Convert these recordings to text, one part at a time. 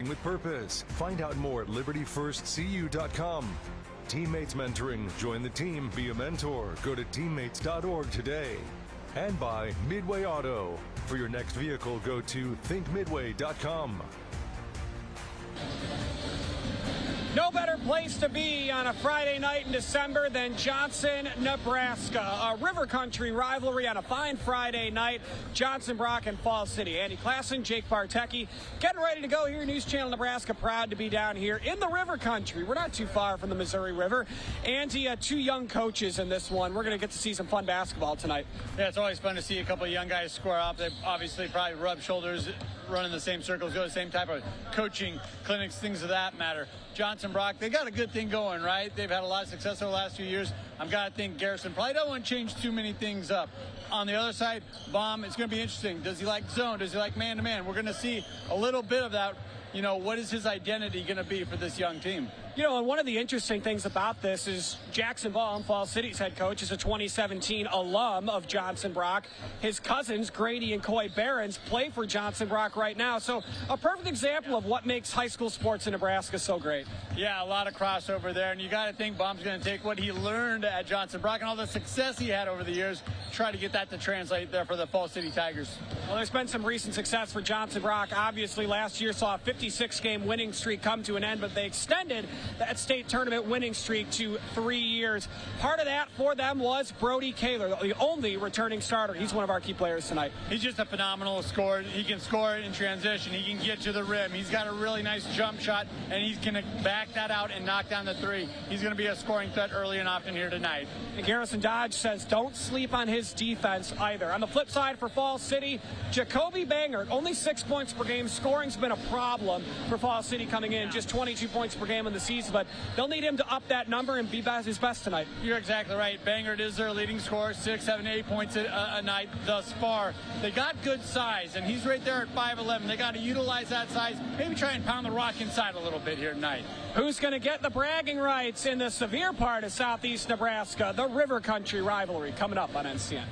with purpose. Find out more at libertyfirstcu.com. Teammates Mentoring. Join the team. Be a mentor. Go to teammates.org today. And by Midway Auto. For your next vehicle, go to thinkmidway.com. No better place to be on a Friday night in December than Johnson, Nebraska. A river country rivalry on a fine Friday night. Johnson Brock and Falls City. Andy Klassen, Jake Bartecki, getting ready to go here. News Channel Nebraska, proud to be down here in the river country. We're not too far from the Missouri River. Andy, two young coaches in this one. We're going to get to see some fun basketball tonight. Yeah, it's always fun to see a couple of young guys square up. They obviously probably rub shoulders, run in the same circles, go to the same type of coaching clinics, things of that matter. Johnson Brock, they got a good thing going, right? They've had a lot of success over the last few years. I've got to think Garrison probably don't want to change too many things up. On the other side, Baum, it's going to be interesting. Does he like zone? Does he like man-to-man? We're going to see a little bit of that. You know, what is his identity going to be for this young team? You know, and one of the interesting things about this is Jackson Baum, Falls City's head coach, is a 2017 alum of Johnson Brock. His cousins, Grady and Coy Behrens, play for Johnson Brock right now. So a perfect example of what makes high school sports in Nebraska so great. Yeah, a lot of crossover there. And you got to think Baum's going to take what he learned at Johnson Brock and all the success he had over the years, try to get that to translate there for the Falls City Tigers. Well, there's been some recent success for Johnson Brock. Obviously, last year saw a 56-game winning streak come to an end, but they extended that state tournament winning streak to 3 years. Part of that for them was Brody Kaler, the only returning starter. He's one of our key players tonight. He's just a phenomenal scorer. He can score in transition. He can get to the rim. He's got a really nice jump shot, and he's going to back that out and knock down the three. He's going to be a scoring threat early and often here tonight. And Garrison Dodge says don't sleep on his defense either. On the flip side for Falls City, Jacoby Bangert, only 6 points per game. Scoring's been a problem for Falls City coming in, just 22 points per game in the season, but they'll need him to up that number and be his best tonight. You're exactly right. Bangert is their leading scorer, 6, 7, 8 points a night thus far. They got good size, and he's right there at 5'11". They got to utilize that size, maybe try and pound the rock inside a little bit here tonight. Who's going to get the bragging rights in the severe part of southeast Nebraska? The river country rivalry coming up on NCN.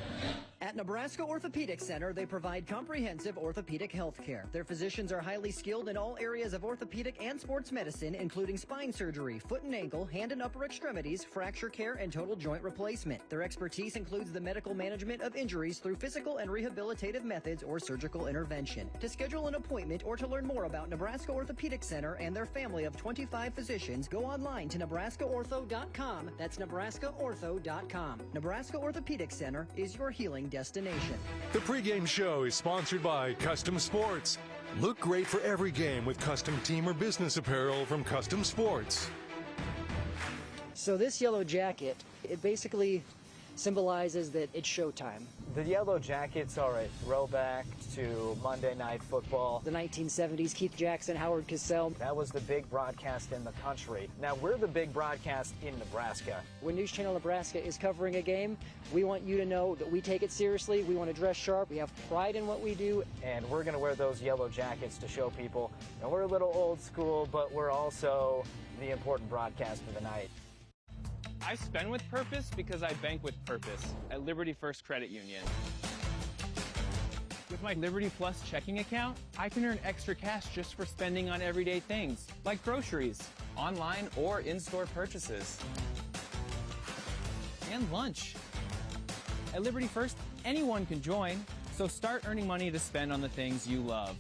At Nebraska Orthopedic Center, they provide comprehensive orthopedic health care. Their physicians are highly skilled in all areas of orthopedic and sports medicine, including spine surgery, foot and ankle, hand and upper extremities, fracture care, and total joint replacement. Their expertise includes the medical management of injuries through physical and rehabilitative methods or surgical intervention. To schedule an appointment or to learn more about Nebraska Orthopedic Center and their family of 25 physicians, go online to nebraskaortho.com. That's nebraskaortho.com. Nebraska Orthopedic Center is your healing destination. The pregame show is sponsored by Custom Sports. Look great for every game with custom team or business apparel from Custom Sports. So this yellow jacket, it basically symbolizes that it's showtime. The yellow jackets are a throwback to Monday Night Football. The 1970s, Keith Jackson, Howard Cosell. That was the big broadcast in the country. Now we're the big broadcast in Nebraska. When News Channel Nebraska is covering a game, we want you to know that we take it seriously. We want to dress sharp. We have pride in what we do. And we're going to wear those yellow jackets to show people. And we're a little old school, but we're also the important broadcast of the night. I spend with purpose because I bank with purpose at Liberty First Credit Union. With my Liberty Plus checking account, I can earn extra cash just for spending on everyday things, like groceries, online or in-store purchases, and lunch. At Liberty First, anyone can join, so start earning money to spend on the things you love.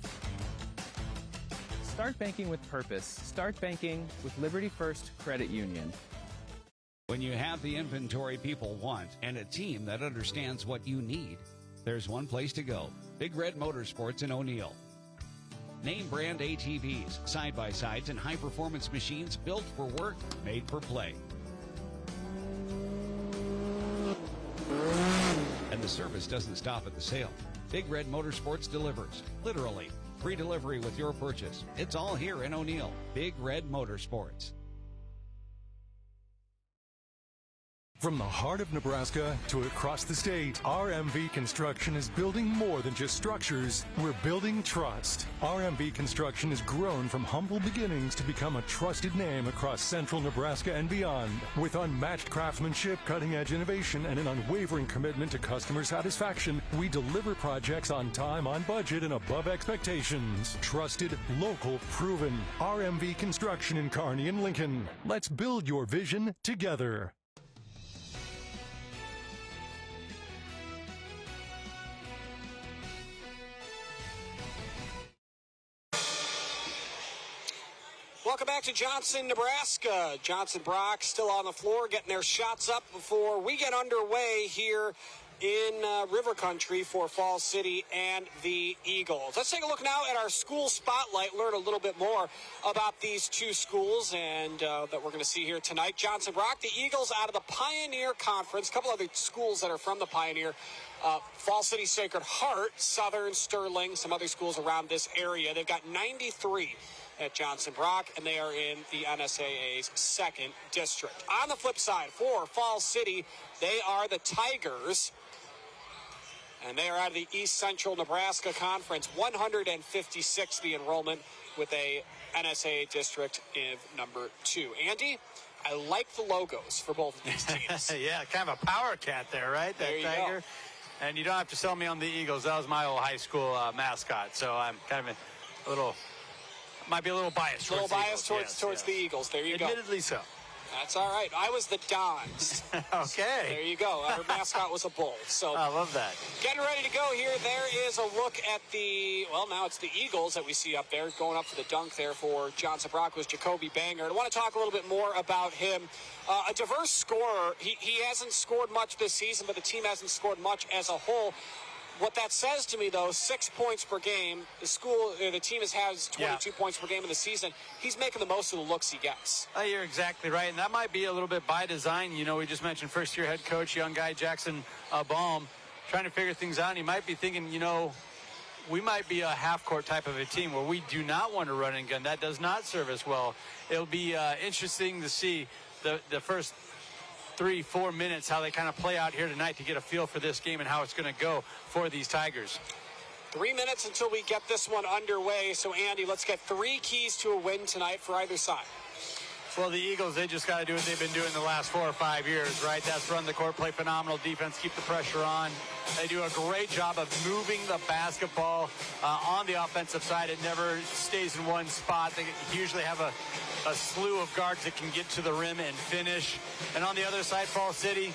Start banking with purpose. Start banking with Liberty First Credit Union. When you have the inventory people want and a team that understands what you need, there's one place to go. Big Red Motorsports in O'Neill. Name brand ATVs, side-by-sides, and high-performance machines built for work, made for play. And the service doesn't stop at the sale. Big Red Motorsports delivers, literally. Free delivery with your purchase. It's all here in O'Neill. Big Red Motorsports. From the heart of Nebraska to across the state, RMV Construction is building more than just structures. We're building trust. RMV Construction has grown from humble beginnings to become a trusted name across central Nebraska and beyond. With unmatched craftsmanship, cutting-edge innovation, and an unwavering commitment to customer satisfaction, we deliver projects on time, on budget, and above expectations. Trusted, local, proven. RMV Construction in Kearney and Lincoln. Let's build your vision together. Welcome back to Johnson, Nebraska. Johnson Brock still on the floor, getting their shots up before we get underway here in River Country for Falls City and the Eagles. Let's take a look now at our school spotlight, learn a little bit more about these two schools and that we're going to see here tonight. Johnson Brock, the Eagles out of the Pioneer Conference, a couple other schools that are from the Pioneer. Falls City Sacred Heart, Southern, Sterling, some other schools around this area. They've got 93 at Johnson Brock, and they are in the NSAA's second district. On the flip side, for Falls City, they are the Tigers, and they are out of the East Central Nebraska Conference, 156th the enrollment with a NSAA district of number 2. Andy, I like the logos for both of these teams. Yeah, kind of a power cat there, right? There that you tiger. go. And you don't have to sell me on the Eagles. That was my old high school mascot, so I'm kind of a little... Might be a little biased. Towards the Eagles. There you go. Admittedly so. That's all right. I was the Dons. Okay. There you go. Our mascot was a bull. So I love that. Getting ready to go here. There is a look at now it's the Eagles that we see up there. Going up for the dunk there for Johnson Brock was Jacoby Banger. And I want to talk a little bit more about him. A diverse scorer. He hasn't scored much this season, but the team hasn't scored much as a whole. What that says to me, though, 6 points per game. The team has 22 points per game in the season. He's making the most of the looks he gets. You're exactly right, and that might be a little bit by design. You know, we just mentioned first-year head coach, young guy Jackson Baum, trying to figure things out. And he might be thinking, you know, we might be a half-court type of a team where we do not want to run and gun. That does not serve us well. It'll be interesting to see the first 3-4 minutes how they kind of play out here tonight to get a feel for this game and how it's going to go for these Tigers. 3 minutes until we get this one underway. So, Andy, let's get 3 keys to a win tonight for either side. Well, the Eagles, they just got to do what they've been doing the last 4 or 5 years, right? That's run the court, play phenomenal defense, keep the pressure on. They do a great job of moving the basketball on the offensive side. It never stays in one spot. They usually have a slew of guards that can get to the rim and finish. And on the other side, Falls City,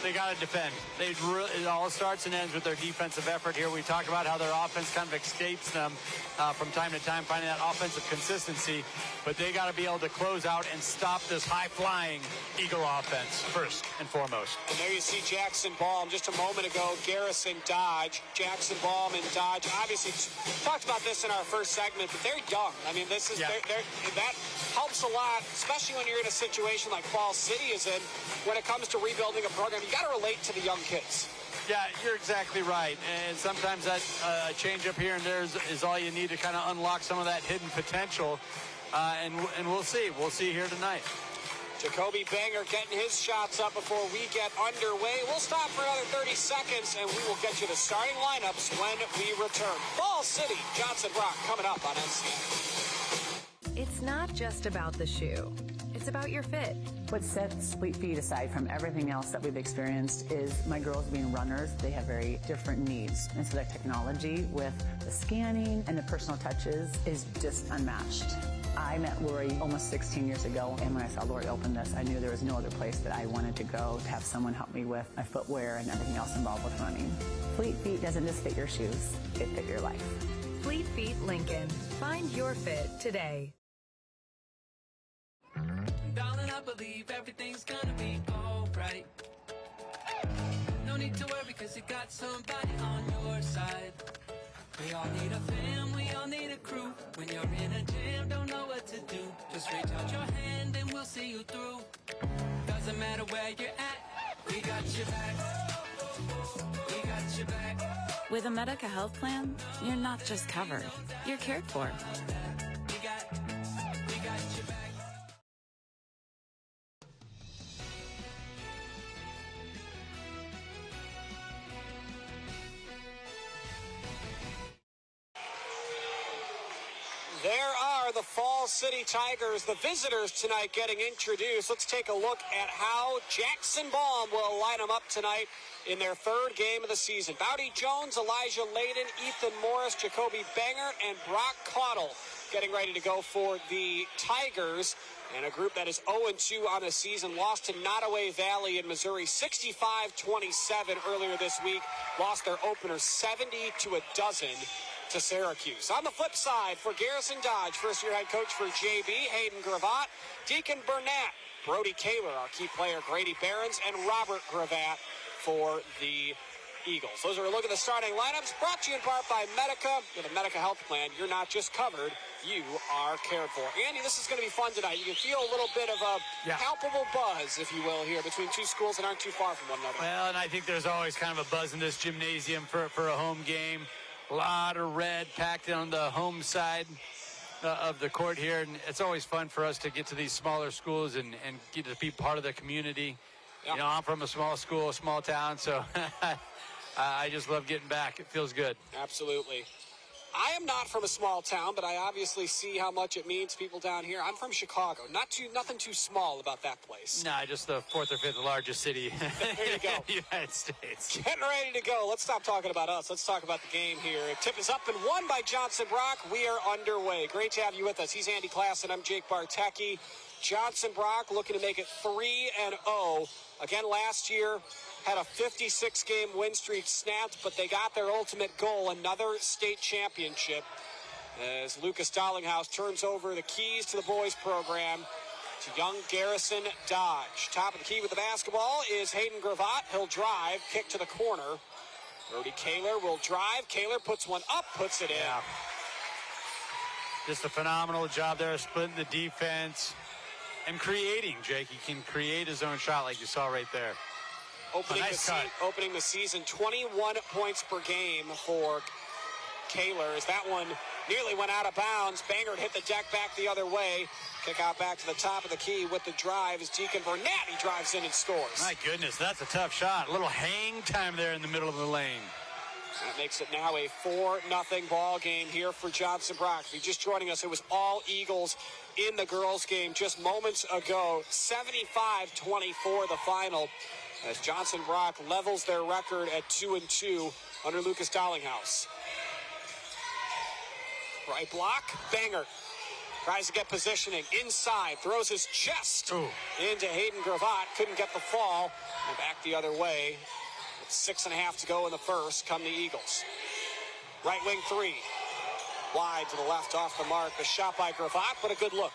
they got to defend. It all starts and ends with their defensive effort here. We talked about how their offense kind of escapes them from time to time, finding that offensive consistency. But they got to be able to close out and stop this high-flying Eagle offense first and foremost. And there you see Jackson Baum just a moment ago, Garrison Dodge. Jackson Baum and Dodge. Obviously, talked about this in our first segment, but they're young. I mean, this is that helps a lot, especially when you're in a situation like Falls City is in when it comes to rebuilding a program. You got to relate to the young kids. Yeah, you're exactly right. And sometimes that change up here and there is all you need to kind of unlock some of that hidden potential. And we'll see. We'll see here tonight. Jacoby Banger getting his shots up before we get underway. We'll stop for another 30 seconds, and we will get you the starting lineups when we return. Falls City, Johnson Brock coming up on NCAA. It's not just about the shoe. It's about your fit. What sets Fleet Feet aside from everything else that we've experienced is my girls being runners. They have very different needs. And so that technology with the scanning and the personal touches is just unmatched. I met Lori almost 16 years ago, and when I saw Lori open this, I knew there was no other place that I wanted to go to have someone help me with my footwear and everything else involved with running. Fleet Feet doesn't just fit your shoes, it fit your life. Fleet Feet Lincoln. Find your fit today. Darling, I believe everything's gonna be alright. No need to worry, cause you got somebody on your side. We all need a fam, we all need a crew. When you're in a jam, don't know what to do, just reach out your hand and we'll see you through. Doesn't matter where you're at, we got your back. We got your back. With a Medica health plan, you're not just covered, you're cared for. We got your back. are the Falls City Tigers, the visitors tonight, getting introduced. Let's take a look at how Jackson Baum will line them up tonight in their third game of the season. Bowdy Jones, Elijah Layden, Ethan Morris, Jacoby Banger, and Brock Caudle getting ready to go for the Tigers. And a group that is 0-2 on the season, lost to Nottoway Valley in Missouri 65-27 earlier this week. Lost their opener 70-12 to Syracuse. On the flip side, for Garrison Dodge, first-year head coach for JB, Hayden Gravatt, Deacon Burnett, Brody Kaler, our key player, Grady Behrens, and Robert Gravatt for the Eagles. Those are a look at the starting lineups, brought to you in part by Medica. With a Medica health plan, you're not just covered, you are cared for. Andy, this is going to be fun tonight. You can feel a little bit of a palpable buzz, if you will, here between two schools that aren't too far from one another. Well, and I think there's always kind of a buzz in this gymnasium for a home game. A lot of red packed on the home side of the court here, and it's always fun for us to get to these smaller schools and get to be part of the community. Yep. You know, I'm from a small school, a small town, so I just love getting back. It feels good. Absolutely. I am not from a small town, but I obviously see how much it means to people down here. I'm from Chicago. Nothing too small about that place. Nah, just the fourth or fifth largest city there you go. in the United States. Getting ready to go. Let's stop talking about us. Let's talk about the game here. Tip is up and won by Johnson Brock. We are underway. Great to have you with us. He's Andy Klassen. I'm Jake Bartecki. Johnson Brock looking to make it 3-0. Again, last year had a 56-game win streak snapped, but they got their ultimate goal, another state championship, as Lucas Dollinghouse turns over the keys to the boys program to young Garrison Dodge. Top of the key with the basketball is Hayden Gravatt. He'll drive, kick to the corner. Brody Kaler will drive. Kaler puts one up, puts it in. Yeah. Just a phenomenal job there, splitting the defense and creating, Jake. He can create his own shot like you saw right there. Opening the season, 21 points per game for Kaler, as that one nearly went out of bounds. Banger hit the deck back the other way. Kick out back to the top of the key with the drive is Deacon Burnett. He drives in and scores. My goodness, that's a tough shot. A little hang time there in the middle of the lane. That makes it now a 4-0 ball game here for Johnson Brock. If you're just joining us, it was all Eagles in the girls game just moments ago. 75-24 the final, as Johnson Brock levels their record at 2-2 under Lucas Dollinghouse. Right block, Banger tries to get positioning inside, throws his chest into Hayden Gravatt, couldn't get the fall, and back the other way. 6.5 to go in the first, come the Eagles. Right wing three, wide to the left, off the mark. A shot by Gravatt, but a good look.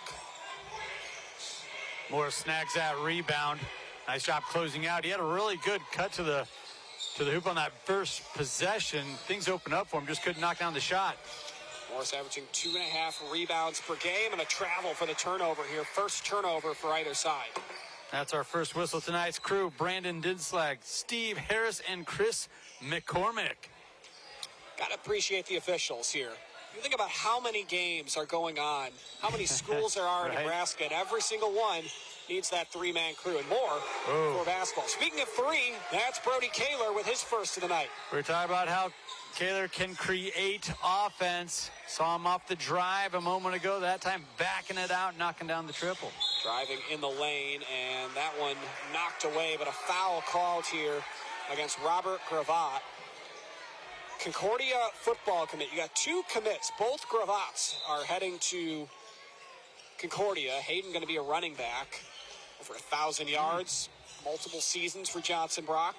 Morris snags that rebound. Nice job closing out. He had a really good cut to the hoop on that first possession. Things opened up for him, just couldn't knock down the shot. Morris averaging 2.5 rebounds per game and a travel for the turnover here. First turnover for either side. That's our first whistle tonight's crew. Brandon Dinslag, Steve Harris, and Chris McCormick. Got to appreciate the officials here. You think about how many games are going on, how many schools there are in Nebraska, and every single one needs that three-man crew and more for basketball. Speaking of three, that's Brody Kaler with his first of the night. We're talking about how Kaler can create offense. Saw him off the drive a moment ago. That time backing it out, knocking down the triple. Driving in the lane, and that one knocked away, but a foul called here against Robert Gravatt. Concordia football commit. You got two commits. Both Gravatts are heading to Concordia. Hayden going to be a running back. Over 1,000 yards. Multiple seasons for Johnson Brock.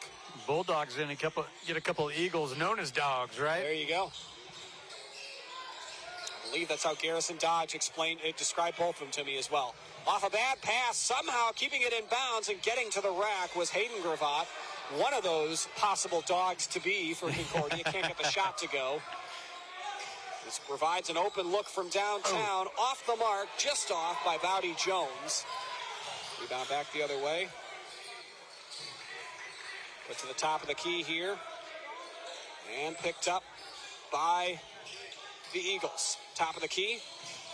Bulldogs going to get a couple of Eagles known as dogs, right? There you go. I believe that's how Garrison Dodge described both of them to me as well. Off a bad pass, somehow keeping it in bounds and getting to the rack was Hayden Gravatt. One of those possible dogs to be for Concordia. Can't get the shot to go. This provides an open look from downtown. Off the mark, just off by Bowdy Jones. Rebound back the other way. Put to the top of the key here. And picked up by the Eagles. Top of the key.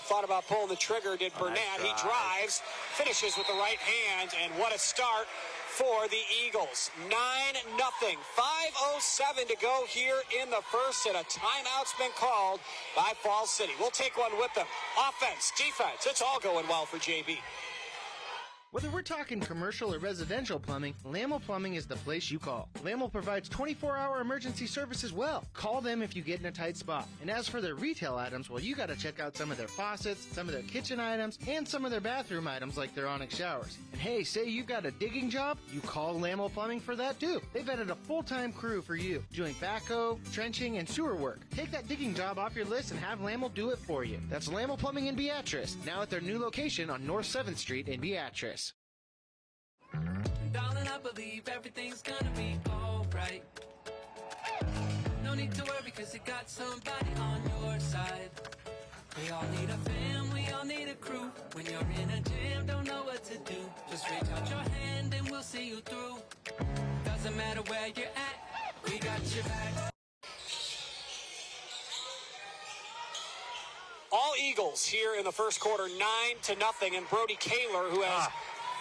Thought about pulling the trigger, did Burnett. He drives, finishes with the right hand, and what a start for the Eagles. 9-0. 5:07 to go here in the first, and a timeout's been called by Falls City. We'll take one with them. Offense, defense, it's all going well for JB. Whether we're talking commercial or residential plumbing, Lamel Plumbing is the place you call. Lamel provides 24-hour emergency service as well. Call them if you get in a tight spot. And as for their retail items, well, you got to check out some of their faucets, some of their kitchen items, and some of their bathroom items like their Onyx showers. And hey, say you got a digging job, you call Lamel Plumbing for that too. They've added a full-time crew for you, doing backhoe, trenching, and sewer work. Take that digging job off your list and have Lamel do it for you. That's Lamel Plumbing in Beatrice, now at their new location on North 7th Street in Beatrice. Darling, I believe everything's gonna be alright. No need to worry, cause you got somebody on your side. We all need a fam, we all need a crew. When you're in a jam, don't know what to do, just reach out your hand and we'll see you through. Doesn't matter where you're at, we got your back. All Eagles here in the first quarter, 9-0, and Brody Kaler, who has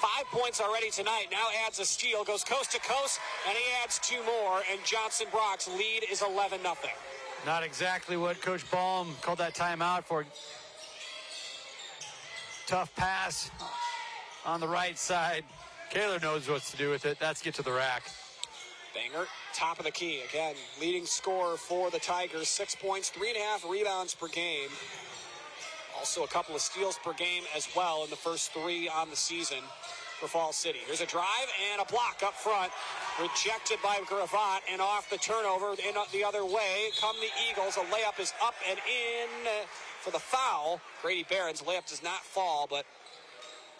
5 points already tonight, now adds a steal, goes coast to coast, and he adds 2 more, and Johnson Brock's lead is 11-0. Not exactly what Coach Baum called that timeout for. Tough pass on the right side. Kaler knows what to do with it. That's get to the rack. Banger, top of the key. Again, leading scorer for the Tigers, 6 points, 3.5 rebounds per game. Also a couple of steals per game as well in the first 3 on the season for Falls City. Here's a drive and a block up front. Rejected by Gravatt, and off the turnover in the other way come the Eagles. A layup is up and in for the foul. Grady Barron's layup does not fall, but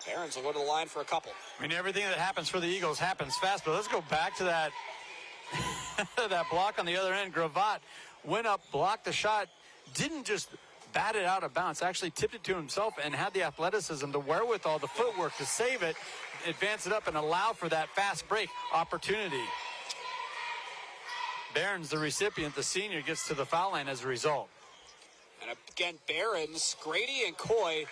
Barron's will go to the line for a couple. I mean, everything that happens for the Eagles happens fast, but let's go back to that that block on the other end. Gravatt went up, blocked the shot, didn't just bat it out of bounds, actually tipped it to himself and had the athleticism, the wherewithal, the footwork to save it, advance it up, and allow for that fast break opportunity. Barron's the recipient. The senior gets to the foul line as a result. And again, Barron's, Grady and Coy,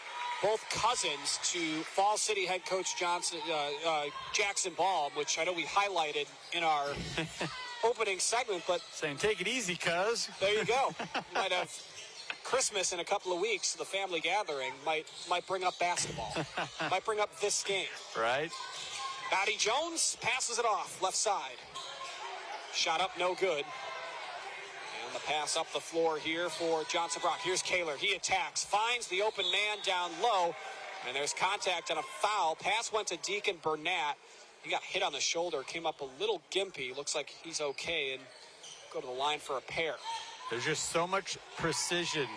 both cousins to Falls City head coach Jackson Baum, which I know we highlighted in our opening segment, but saying take it easy, cuz. There you go. Might have Christmas in a couple of weeks, the family gathering might bring up basketball. Might bring up this game. Right. Bowdy Jones passes it off, left side. Shot up, no good. And the pass up the floor here for Johnson Brock. Here's Kaler. He attacks, finds the open man down low, and there's contact and a foul. Pass went to Deacon Burnett. He got hit on the shoulder, came up a little gimpy. Looks like he's okay, and go to the line for a pair. There's just so much precision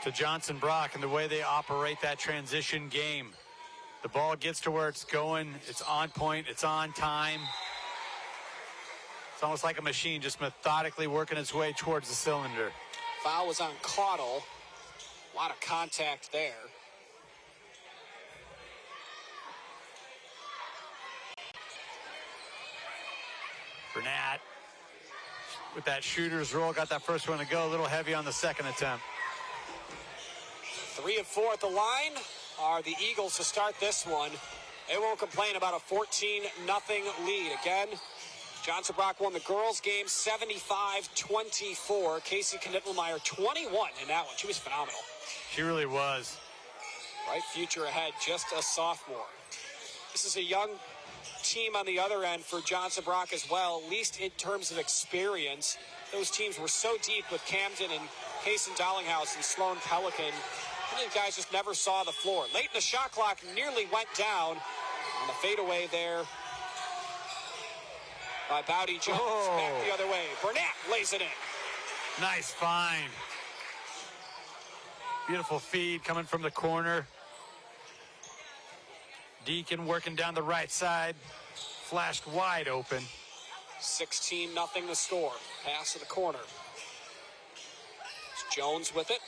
to Johnson Brock and the way they operate that transition game. The ball gets to where it's going. It's on point. It's on time. It's almost like a machine just methodically working its way towards the cylinder. Foul was on Caudle. A lot of contact there. Burnett with that shooter's roll, got that first one to go, a little heavy on the second attempt. 3 of 4 at the line are the Eagles to start this one. They won't complain about a 14-0 lead. Again, Johnson Brock won the girls' game 75-24. Casey Knittelmeyer 21 in that one. She was phenomenal. She really was. Bright future ahead, just a sophomore. This is a young team on the other end for Johnson Brock as well, at least in terms of experience. Those teams were so deep with Camden and Payson Dollinghouse and Sloan Pelican. These guys just never saw the floor. Late in the shot clock, nearly went down on the fadeaway there by Bowdy Jones. Back the other way. Burnett lays it in. Nice find. Beautiful feed coming from the corner. Deacon working down the right side. Flashed wide open. 16-0 the score. Pass to the corner. It's Jones with it.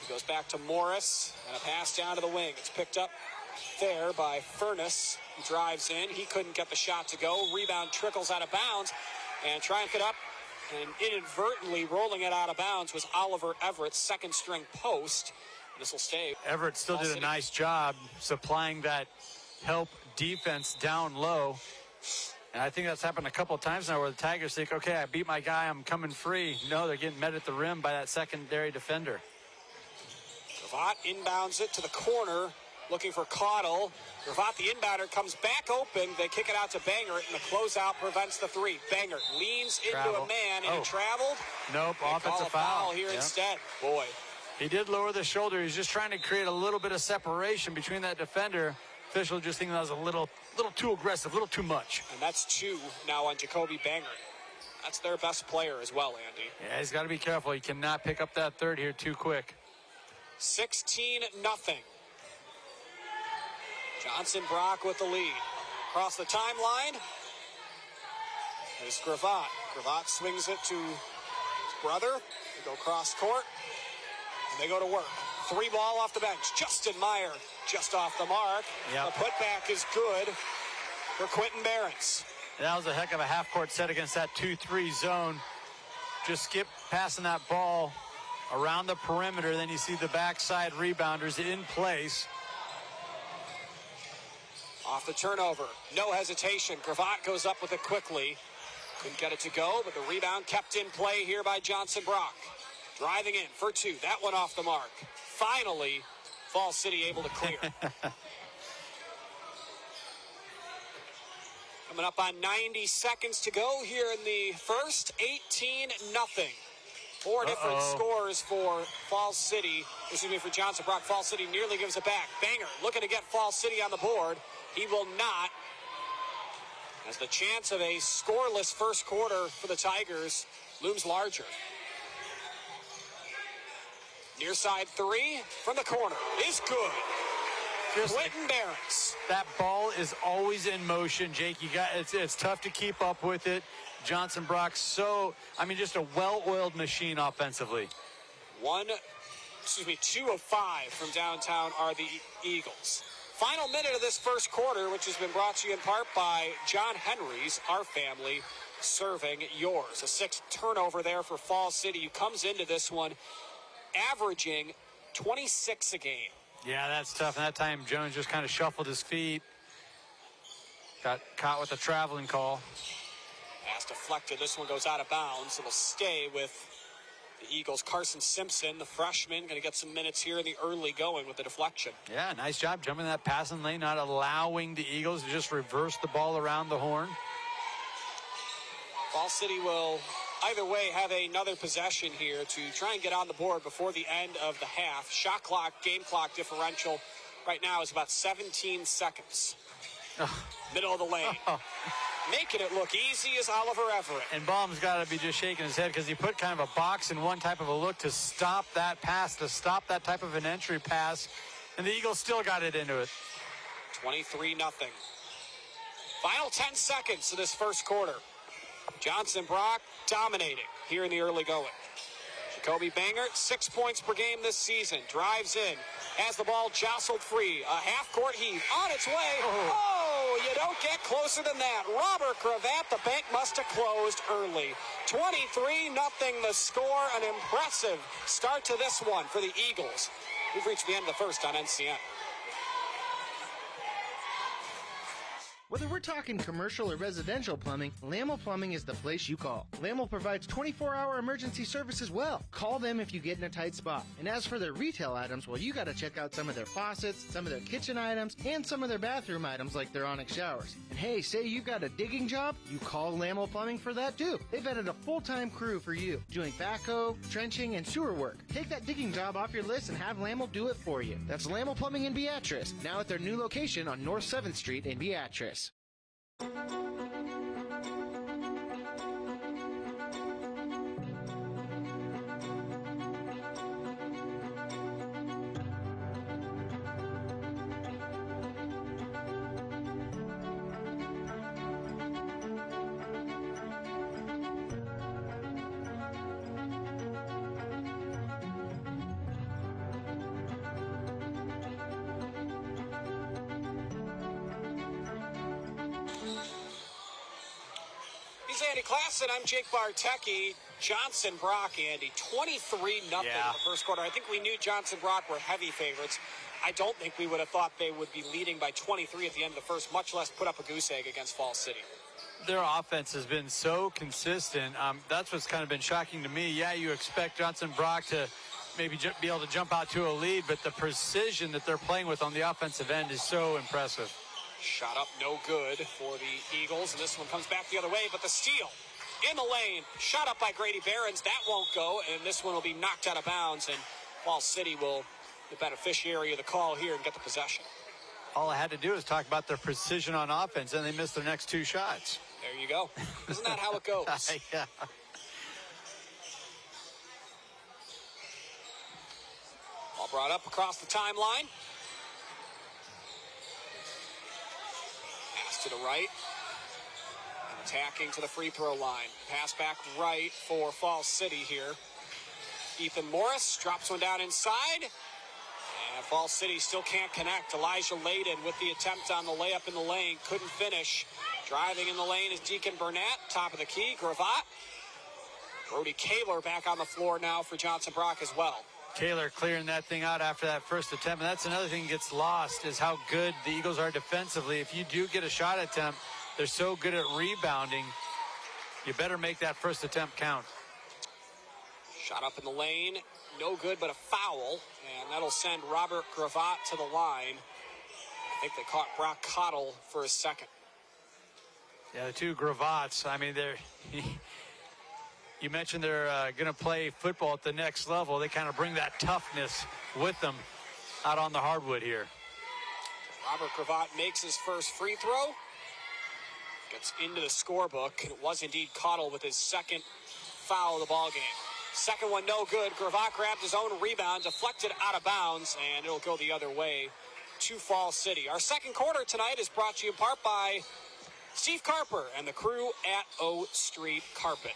He goes back to Morris, and a pass down to the wing. It's picked up there by Furness. He drives in. He couldn't get the shot to go. Rebound trickles out of bounds, and trying to get up and inadvertently rolling it out of bounds was Oliver Everett, second string post. This will stay. Everett still did a nice job supplying that help defense down low. And I think that's happened a couple of times now where the Tigers think, okay, I beat my guy, I'm coming free. No, they're getting met at the rim by that secondary defender. Gravatt inbounds it to the corner, looking for Caudle. Gravatt, the inbounder, comes back open. They kick it out to Bangert, and the closeout prevents the three. Bangert leans into a man, and it traveled. Nope, They offensive call a foul here instead. Boy. He did lower the shoulder. He's just trying to create a little bit of separation between that defender. Official just thinking that was a little too aggressive, a little too much. And that's 2 now on Jacoby Bangert. That's their best player as well, Andy. Yeah, he's got to be careful. He cannot pick up that third here too quick. 16-0. Johnson Brock with the lead. Across the timeline, there's Gravatt. Gravatt swings it to his brother. They go cross court, and they go to work. 3 ball off the bench. Justin Meyer just off the mark. Yep. The putback is good for Quentin Behrens. That was a heck of a half-court set against that 2-3 zone. Just skip passing that ball around the perimeter. Then you see the backside rebounders in place. Off the turnover, no hesitation. Gravatt goes up with it quickly. Couldn't get it to go, but the rebound kept in play here by Johnson Brock. Driving in for 2. That one off the mark. Finally, Falls City able to clear. Coming up on 90 seconds to go here in the first. 18-0. 4 different scores for Falls City. Excuse me, for Johnson Brock. Falls City nearly gives it back. Banger looking to get Falls City on the board. He will not. As the chance of a scoreless first quarter for the Tigers looms larger. Near side 3 from the corner is good. Quentin Behrens. That ball is always in motion, Jake. It's tough to keep up with it. Johnson Brock, just a well-oiled machine offensively. 2 of 5 from downtown are the Eagles. Final minute of this first quarter, which has been brought to you in part by John Henry's, our family, serving yours. A 6th turnover there for Falls City, who comes into this one averaging 26 a game. Yeah, that's tough. And that time, Jones just kind of shuffled his feet. Got caught with a traveling call. Pass deflected. This one goes out of bounds. It'll stay with the Eagles. Carson Simpson, the freshman, going to get some minutes here in the early going with the deflection. Yeah, nice job jumping that passing lane, not allowing the Eagles to just reverse the ball around the horn. Falls City will either way have another possession here to try and get on the board before the end of the half. Shot clock, game clock differential right now is about 17 seconds. Middle of the lane. Making it look easy is Oliver Everett. And Baum's got to be just shaking his head because he put kind of a box in one type of a look to stop that pass, to stop that type of an entry pass. And the Eagles still got it into it. 23-0. Final 10 seconds of this first quarter. Johnson Brock dominating here in the early going. Jacoby Bangert, 6 points per game this season. Drives in, has the ball jostled free. A half-court heave on its way. Oh, you don't get closer than that. Robert Gravatt, the bank must have closed early. 23-0 the score. An impressive start to this one for the Eagles. We've reached the end of the first on NCN. Whether we're talking commercial or residential plumbing, Lamel Plumbing is the place you call. Lamel provides 24-hour emergency service as well. Call them if you get in a tight spot. And as for their retail items, well, you got to check out some of their faucets, some of their kitchen items, and some of their bathroom items like their Onyx showers. And hey, say you've got a digging job, you call Lamel Plumbing for that too. They've added a full-time crew for you, doing backhoe, trenching, and sewer work. Take that digging job off your list and have Lamel do it for you. That's Lamel Plumbing in Beatrice, now at their new location on North 7th Street in Beatrice. He's Andy Klassen. I'm Jake Bartecki. Johnson Brock, Andy, 23-0 in the first quarter. I think we knew Johnson Brock were heavy favorites. I don't think we would have thought they would be leading by 23 at the end of the first, much less put up a goose egg against Falls City. Their offense has been so consistent. That's what's kind of been shocking to me. Yeah, you expect Johnson Brock to maybe be able to jump out to a lead, but the precision that they're playing with on the offensive end is so impressive. Shot up, no good for the Eagles, and this one comes back the other way, but the steal in the lane, shot up by Grady Behrens. That won't go, and this one will be knocked out of bounds, and Falls City will the beneficiary of the call here and get the possession. All I had to do is talk about their precision on offense, and they missed their next two shots. There you go. Isn't that how it goes? Yeah. Ball brought up across the timeline. Pass to the right. And attacking to the free throw line. Pass back right for Falls City here. Ethan Morris drops one down inside. And Falls City still can't connect. Elijah Layden with the attempt on the layup in the lane. Couldn't finish. Driving in the lane is Deacon Burnett. Top of the key, Gravatt. Brody Kaler back on the floor now for Johnson Brock as well. Kaler clearing that thing out after that first attempt. And that's another thing that gets lost is how good the Eagles are defensively. If you do get a shot attempt, they're so good at rebounding. You better make that first attempt count. Shot up in the lane. No good, but a foul. And that'll send Robert Gravatt to the line. I think they caught Brock Cottle for his second. Yeah, the two Gravats, I mean, you mentioned they're going to play football at the next level. They kind of bring that toughness with them out on the hardwood here. Robert Gravatt makes his first free throw. Gets into the scorebook. It was indeed Cottle with his second foul of the ball game. Second one no good. Gravatt grabbed his own rebound, deflected out of bounds, and it'll go the other way to Falls City. Our second quarter tonight is brought to you in part by Steve Carper and the crew at O Street Carpet.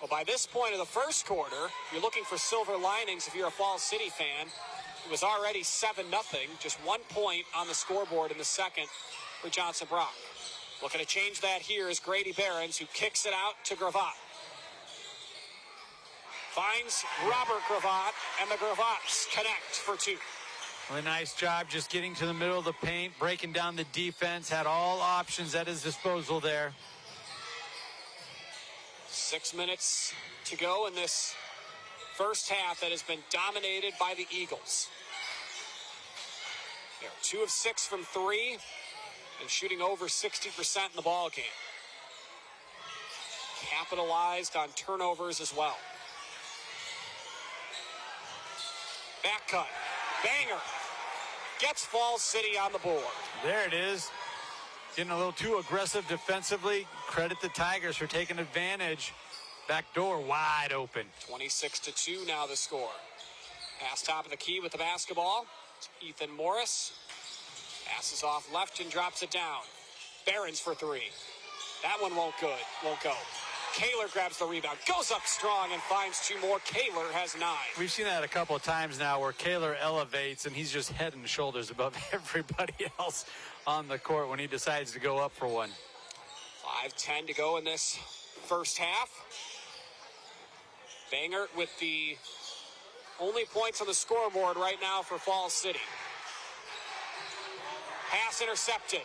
Well, by this point of the first quarter, you're looking for silver linings if you're a Falls City fan. It was already 7-0, just 1 point on the scoreboard in the second for Johnson Brock. Looking to change that here is Grady Behrens, who kicks it out to Gravatt. Finds Robert Gravatt, and the Gravats connect for two. Well, a nice job just getting to the middle of the paint, breaking down the defense, had all options at his disposal there. 6 minutes to go in this first half that has been dominated by the Eagles. They're 2 of 6 from three and shooting over 60% in the ball game. Capitalized on turnovers as well. Back cut. Banger. Gets Falls City on the board. There it is. Getting a little too aggressive defensively. Credit the Tigers for taking advantage. Back door wide open. 26-2 now the score. Pass top of the key with the basketball. Ethan Morris. Passes off left and drops it down. Behrens for three. That one won't go. Kaler grabs the rebound, goes up strong and finds two more. Kaler has 9. We've seen that a couple of times now where Kaler elevates and he's just head and shoulders above everybody else on the court when he decides to go up for one. 5:10 to go in this first half. Banger with the only points on the scoreboard right now for Falls City. Pass intercepted.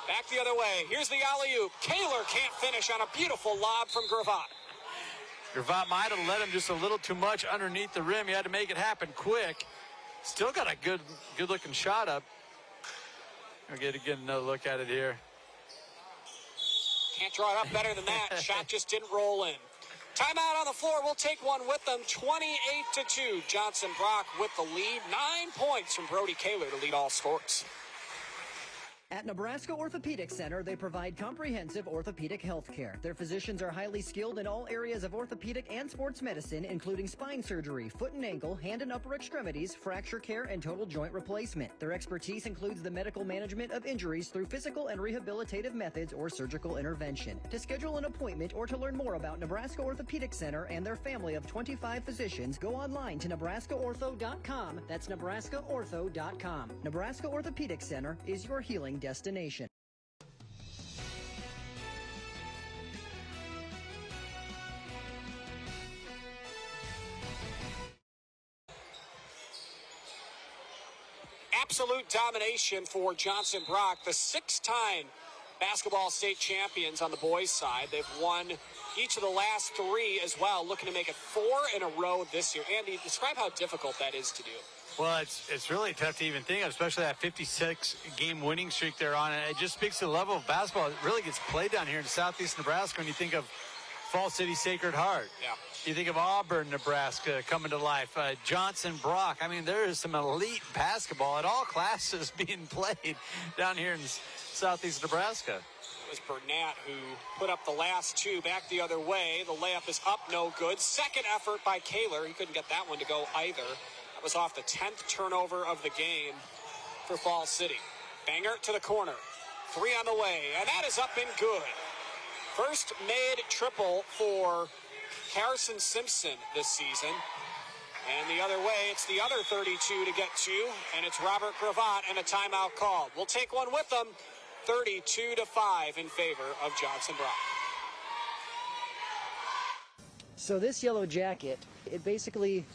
Back the other way. Here's the alley-oop. Kaler can't finish on a beautiful lob from Gravatt. Gravatt might have let him just a little too much underneath the rim. He had to make it happen quick. Still got a good-looking shot up. We'll get another look at it here. Can't draw it up better than that. Shot just didn't roll in. Timeout on the floor. We'll take one with them. 28-2. Johnson Brock with the lead. 9 points from Brody Kaler to lead all scores. At Nebraska Orthopedic Center, they provide comprehensive orthopedic health care. Their physicians are highly skilled in all areas of orthopedic and sports medicine, including spine surgery, foot and ankle, hand and upper extremities, fracture care, and total joint replacement. Their expertise includes the medical management of injuries through physical and rehabilitative methods or surgical intervention. To schedule an appointment or to learn more about Nebraska Orthopedic Center and their family of 25 physicians, go online to nebraskaortho.com. That's nebraskaortho.com. Nebraska Orthopedic Center is your healing destination. absolute domination for Johnson Brock, the 6-time basketball state champions on the boys' side. They've won each of the last 3 as well, looking to make it 4 in a row this year. Andy, describe how difficult that is to do. Well, it's really tough to even think of, especially that 56-game winning streak they're on. And it just speaks to the level of basketball that really gets played down here in southeast Nebraska when you think of Fall City Sacred Heart. Yeah. You think of Auburn, Nebraska coming to life. Johnson Brock. I mean, there is some elite basketball at all classes being played down here in southeast Nebraska. It was Burnett who put up the last 2 back the other way. The layup is up, no good. Second effort by Kaler. He couldn't get that one to go either. That was off the 10th turnover of the game for Fall City. Banger to the corner. 3 on the way, and that is up and good. First made triple for Harrison Simpson this season. And the other way, it's the other 32 to get to, and it's Robert Gravatt and a timeout called. We'll take one with them. 32-5 in favor of Johnson Brock. So this yellow jacket, it basically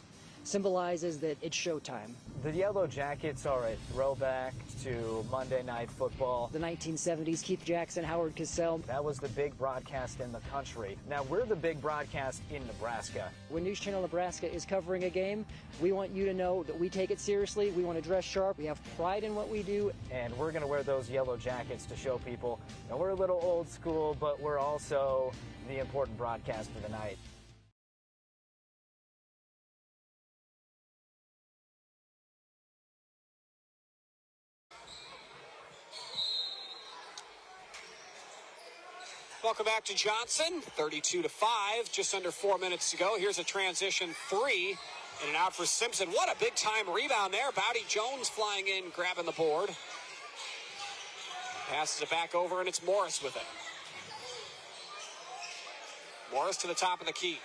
symbolizes that it's showtime. The Yellow Jackets are a throwback to Monday Night Football. The 1970s, Keith Jackson, Howard Cosell. That was the big broadcast in the country. Now we're the big broadcast in Nebraska. When News Channel Nebraska is covering a game, we want you to know that we take it seriously. We want to dress sharp. We have pride in what we do. And we're going to wear those yellow jackets to show people. And we're a little old school, but we're also the important broadcast of the night. Welcome back to Johnson, 32-5, just under 4 minutes to go. Here's a transition 3, in and out for Simpson. What a big-time rebound there. Bowdy Jones flying in, grabbing the board. Passes it back over, and it's Morris with it. Morris to the top of the key.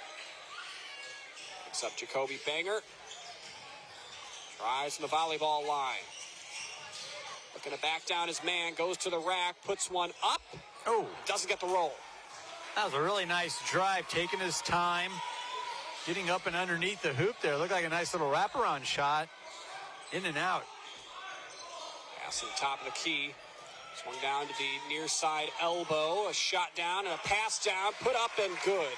Picks up Jacoby Banger. Tries from the volleyball line. Looking to back down his man, goes to the rack, puts one up. Oh, doesn't get the roll. That was a really nice drive, taking his time, getting up and underneath the hoop there. Looked like a nice little wraparound shot, in and out. Pass to the top of the key. Swung down to the near side elbow. A shot down and a pass down, put up and good.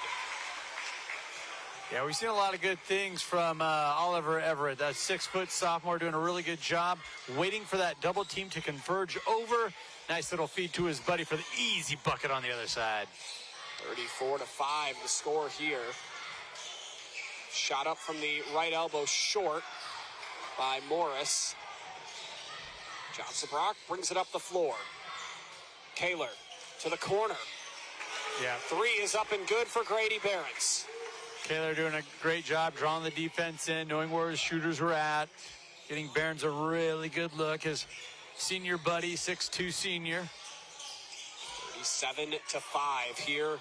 Yeah, we've seen a lot of good things from Oliver Everett. That 6-foot sophomore doing a really good job, waiting for that double team to converge over. Nice little feed to his buddy for the easy bucket on the other side. 34-5 the score here. Shot up from the right elbow short by Morris. Johnson Brock brings it up the floor. Kaler to the corner. Yeah. 3 is up and good for Grady Behrens. Kaler doing a great job drawing the defense in, knowing where his shooters were at, getting Behrens a really good look. His senior buddy, 6'2" senior. 37-5 here.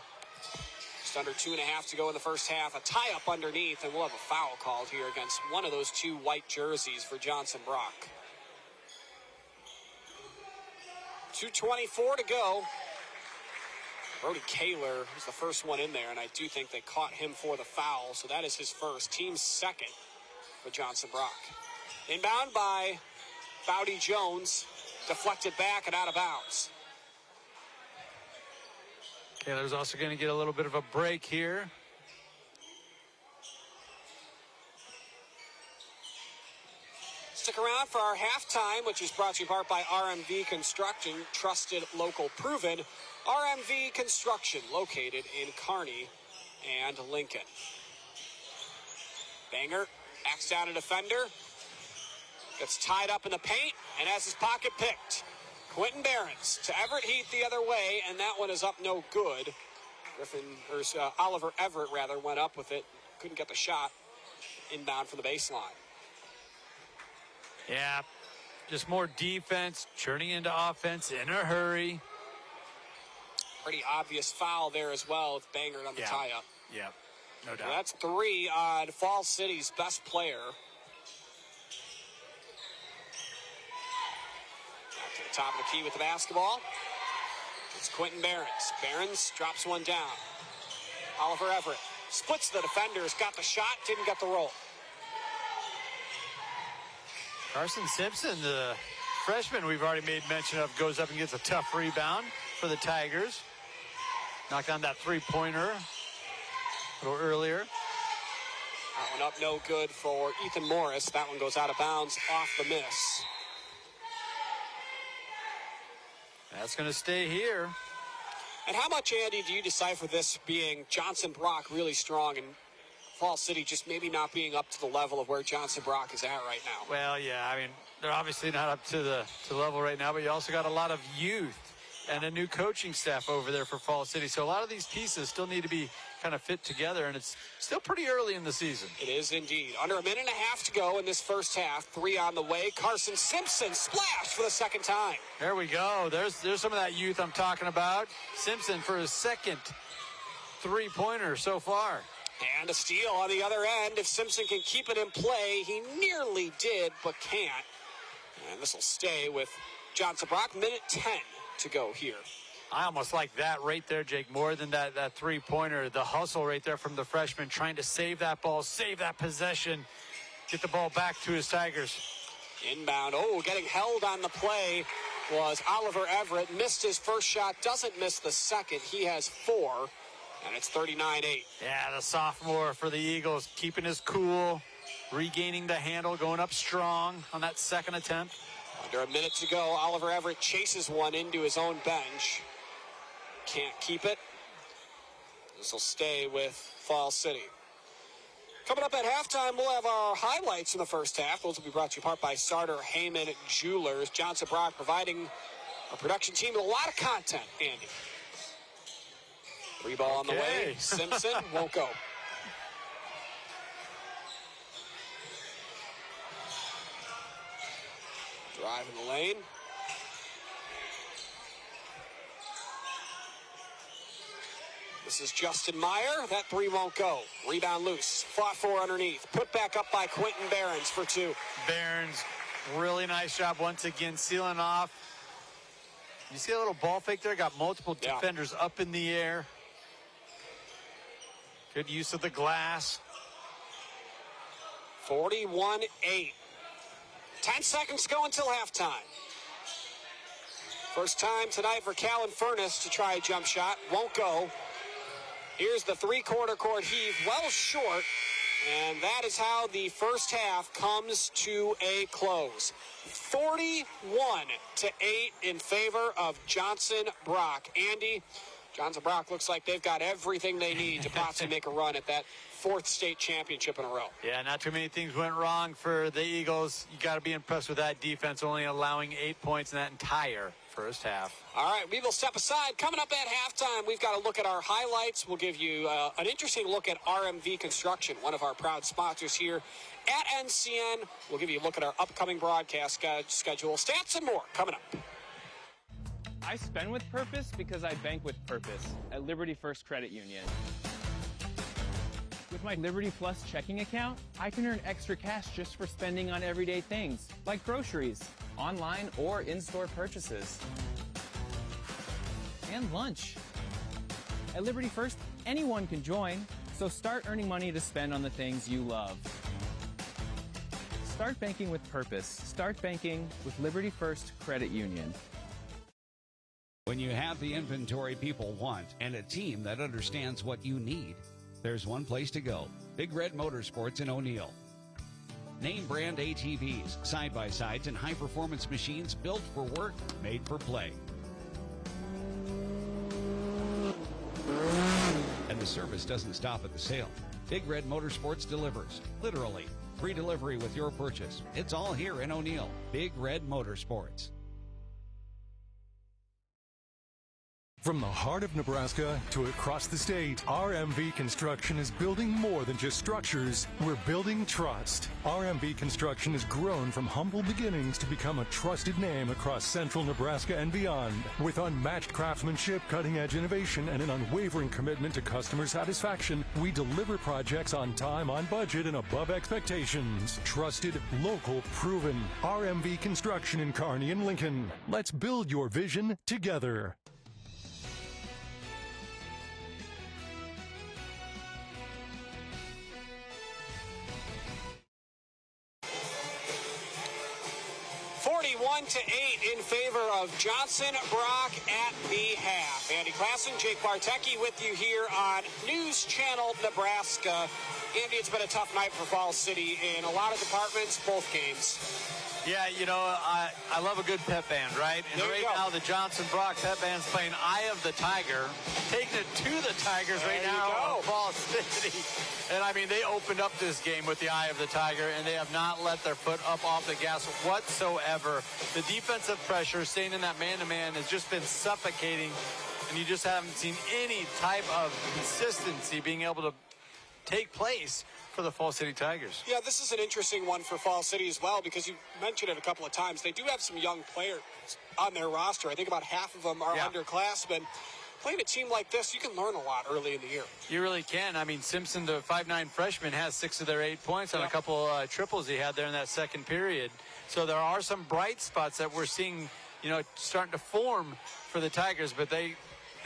Just under 2.5 to go in the first half. A tie-up underneath, and we'll have a foul called here against one of those 2 white jerseys for Johnson Brock. 2:24 to go. Brody Kaler was the first one in there, and I do think they caught him for the foul, so that is his first. Team's second for Johnson Brock. Inbound by Bowdy Jones, deflected back and out of bounds. Kaler's also going to get a little bit of a break here. Stick around for our halftime, which is brought to you in part by RMV Construction, trusted, local, proven. RMV Construction, located in Kearney and Lincoln. Banger backs down a defender. Gets tied up in the paint and has his pocket picked. Quentin Behrens to Everett Heath the other way, and that one is up no good. Oliver Everett, rather, went up with it. Couldn't get the shot. Inbound from the baseline. Yeah, just more defense, turning into offense in a hurry. Pretty obvious foul there as well with Banger on the tie-up. Yeah, no doubt. So that's 3 on Fall City's best player. Back to the top of the key with the basketball. It's Quentin Behrens. Behrens drops one down. Oliver Everett splits the defenders, got the shot, didn't get the roll. Carson Simpson, the freshman we've already made mention of, goes up and gets a tough rebound for the Tigers. Knocked down that three-pointer a little earlier. That one up no good for Ethan Morris. That one goes out of bounds off the miss. That's going to stay here. And how much, Andy, do you decipher this being Johnson Brock really strong and Falls City just maybe not being up to the level of where Johnson Brock is at right now? Well, yeah, I mean, they're obviously not up to the level right now, but you also got a lot of youth and a new coaching staff over there for Falls City. So a lot of these pieces still need to be kind of fit together, and it's still pretty early in the season. It is indeed. Under a minute and a half to go in this first half. 3 on the way. Carson Simpson splashed for the second time. There we go. There's some of that youth I'm talking about. Simpson for his second three-pointer so far. And a steal on the other end. If Simpson can keep it in play, he nearly did, but can't. And this will stay with Johnson Brock. Minute 10 to go here. I almost like that right there, Jake, more than that three-pointer. The hustle right there from the freshman, trying to save that ball, save that possession, get the ball back to his Tigers. Inbound. Oh, getting held on the play was Oliver Everett. Missed his first shot, doesn't miss the second. He has 4, and it's 39-8. Yeah, the sophomore for the Eagles, keeping his cool, regaining the handle, going up strong on that second attempt. Under a minute to go, Oliver Everett chases one into his own bench. Can't keep it. This will stay with Falls City. Coming up at halftime, we'll have our highlights in the first half. Those will be brought to you in part by Sartor Heyman Jewelers. Johnson Brock providing a production team with a lot of content, Andy. Three ball on the way. Simpson won't go. Drive in the lane. This is Justin Meyer. That 3 won't go. Rebound loose. Fought for underneath. Put back up by Quentin Behrens for 2. Behrens, really nice job once again, sealing off. You see a little ball fake there? Got multiple defenders up in the air. Good use of the glass. 41-8. 10 seconds to go until halftime. First time tonight for Callan Furness to try a jump shot. Won't go. Here's the three-quarter court heave, well short. And that is how the first half comes to a close. 41-8 in favor of Johnson Brock. Andy, Johnson Brock looks like they've got everything they need to possibly make a run at that 4th state championship in a row. Yeah, not too many things went wrong for the Eagles. You got to be impressed with that defense, only allowing 8 points in that entire first half. All right, we will step aside. Coming up at halftime, we've got to look at our highlights. We'll give you an interesting look at RMV Construction, one of our proud sponsors here at NCN. We'll give you a look at our upcoming broadcast schedule, stats and more coming up. I spend with purpose because I bank with purpose at Liberty First Credit Union. With my Liberty Plus checking account, I can earn extra cash just for spending on everyday things, like groceries, online or in-store purchases, and lunch. At Liberty First, anyone can join, so start earning money to spend on the things you love. Start banking with purpose. Start banking with Liberty First Credit Union. When you have the inventory people want and a team that understands what you need, there's one place to go. Big Red Motorsports in O'Neill. Name brand ATVs, side-by-sides, and high-performance machines built for work, made for play. And the service doesn't stop at the sale. Big Red Motorsports delivers, literally. Free delivery with your purchase. It's all here in O'Neill. Big Red Motorsports. From the heart of Nebraska to across the state, RMV Construction is building more than just structures. We're building trust. RMV Construction has grown from humble beginnings to become a trusted name across central Nebraska and beyond. With unmatched craftsmanship, cutting-edge innovation, and an unwavering commitment to customer satisfaction, we deliver projects on time, on budget, and above expectations. Trusted, local, proven. RMV Construction in Kearney and Lincoln. Let's build your vision together. 41-8 in favor of Johnson Brock at the half. Andy Klassen, Jake Bartecki with you here on News Channel Nebraska. Andy, it's been a tough night for Falls City in a lot of departments, both games. Yeah, you know, I love a good pep band, right? And right now the Johnson Brock pep band's playing Eye of the Tiger, taking it to the Tigers right now on Falls City. And, I mean, they opened up this game with the Eye of the Tiger, and they have not let their foot up off the gas whatsoever. The defensive pressure, staying in that man-to-man, has just been suffocating, and you just haven't seen any type of consistency being able to take place for the Falls City Tigers. Yeah, this is an interesting one for Falls City as well, because you mentioned it a couple of times. They do have some young players on their roster. I think about half of them are underclassmen. Playing a team like this, you can learn a lot early in the year. You really can. I mean, Simpson, the 5'9" freshman, has 6 of their 8 points on a couple triples he had there in that second period. So there are some bright spots that we're seeing, you know, starting to form for the Tigers, but they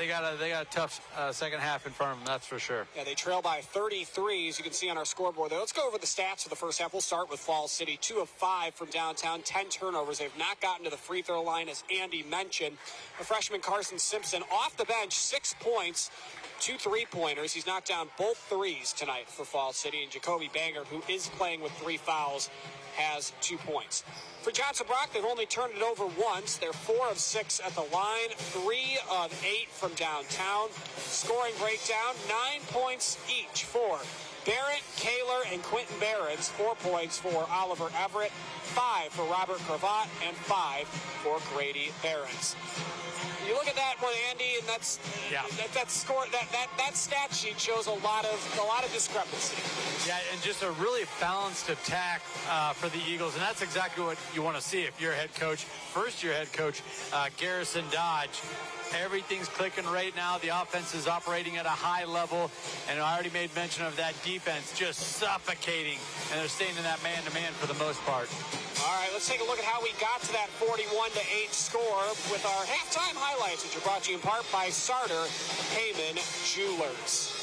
got a tough second half in front of them, that's for sure. Yeah, they trail by 33, as you can see on our scoreboard there. Let's go over the stats for the first half. We'll start with Falls City. 2 of 5 from downtown, 10 turnovers. They've not gotten to the free throw line, as Andy mentioned. The freshman Carson Simpson off the bench, 6 points, 2 3-pointers. He's knocked down both threes tonight for Falls City. And Jacoby Bangert, who is playing with 3 fouls, has 2 points. For Johnson Brock, they've only turned it over once. They're 4 of 6 at the line, 3 of 8 from downtown. Scoring breakdown, 9 points each for Barrett, Kaler, and Quentin Behrens. 4 points for Oliver Everett, 5 for Robert Cravat, and 5 for Grady Behrens. You look at that one, Andy, and that stat sheet shows a lot of discrepancy. Yeah, and just a really balanced attack for the Eagles, and that's exactly what you want to see if you're a head coach. First-year head coach Garrison Dodge. Everything's clicking right now. The offense is operating at a high level, and I already made mention of that defense just suffocating, and they're staying in that man-to-man for the most part. All right, let's take a look at how we got to that 41-8 score with our halftime highlights, which are brought to you in part by Sartor Heyman Jewelers.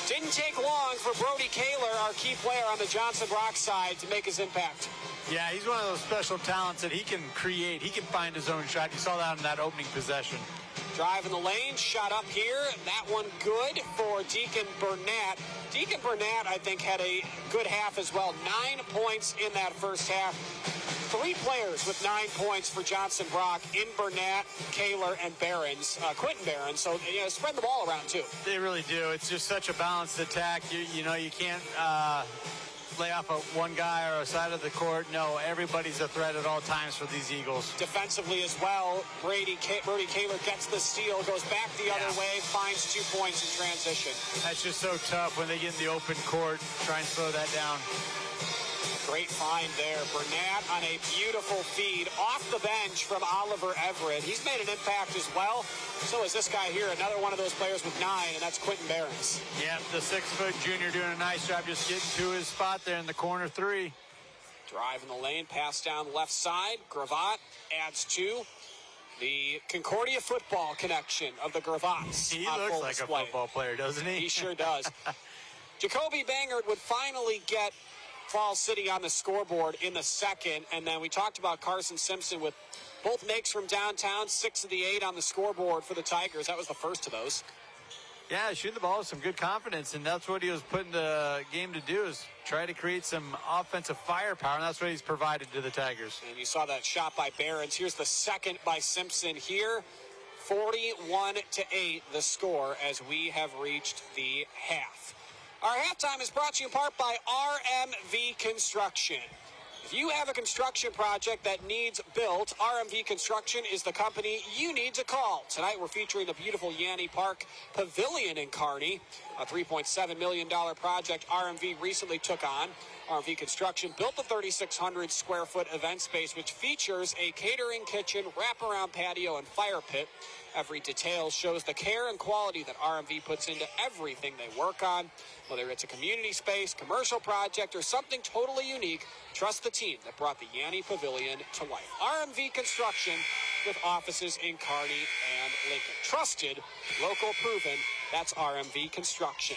Didn't take long for Brody Kaler, our key player on the Johnson Brock side, to make his impact. Yeah, he's one of those special talents that he can create. He can find his own shot. You saw that in that opening possession. Drive in the lane, shot up here. That one good for Deacon Burnett. Deacon Burnett, I think, had a good half as well. 9 points in that first half. 3 players with 9 points for Johnson Brock in Burnett, Kaler, and Behrens, Quentin Behrens. So, you know, spread the ball around, too. They really do. It's just such a balanced attack. You know, you can't lay off one guy or a side of the court. No, everybody's a threat at all times for these Eagles. Defensively as well, Brody Kaler gets the steal, goes back the other way, finds 2 points in transition. That's just so tough when they get in the open court, try and slow that down. Great find there. Burnett on a beautiful feed off the bench from Oliver Everett. He's made an impact as well. So is this guy here, another one of those players with 9, and that's Quentin Behrens. Yeah, the 6-foot junior doing a nice job just getting to his spot there in the corner 3. Drive in the lane, pass down left side. Gravatt adds 2. The Concordia football connection of the Gravats. He looks like a football player, doesn't he? He sure does. Jacoby Bangert would finally get Falls City on the scoreboard in the second, and then we talked about Carson Simpson with both makes from downtown, 6 of the 8 on the scoreboard for the Tigers. That was the first of those. Yeah, shooting the ball with some good confidence, and that's what he was put in the game to do, is try to create some offensive firepower, and that's what he's provided to the Tigers. And you saw that shot by Behrens. Here's the second by Simpson here. 41-8 the score as we have reached the half. Our halftime is brought to you in part by RMV Construction. If you have a construction project that needs built, RMV Construction is the company you need to call. Tonight we're featuring the beautiful Yanni Park Pavilion in Kearney, a $3.7 million project RMV recently took on. RMV Construction built the 3,600 square foot event space, which features a catering kitchen, wraparound patio, and fire pit. Every detail shows the care and quality that RMV puts into everything they work on. Whether it's a community space, commercial project, or something totally unique, trust the team that brought the Yanni Pavilion to life. RMV Construction, with offices in Kearney and Lincoln. Trusted, local proven, that's RMV Construction.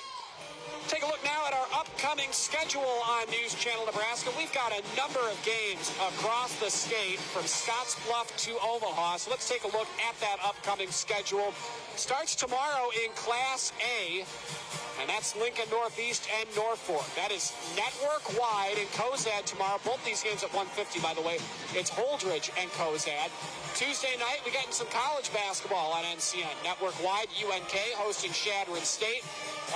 Take a look now at our upcoming upcoming schedule on News Channel Nebraska. We've got a number of games across the state from Scottsbluff to Omaha. So let's take a look at that upcoming schedule. Starts tomorrow in Class A, and that's Lincoln Northeast and Norfolk. That is network-wide in Cozad tomorrow. Both these games at 1:50, by the way. It's Holdridge and Cozad. Tuesday night, we're getting some college basketball on NCN. Network-wide, UNK hosting Shadron State.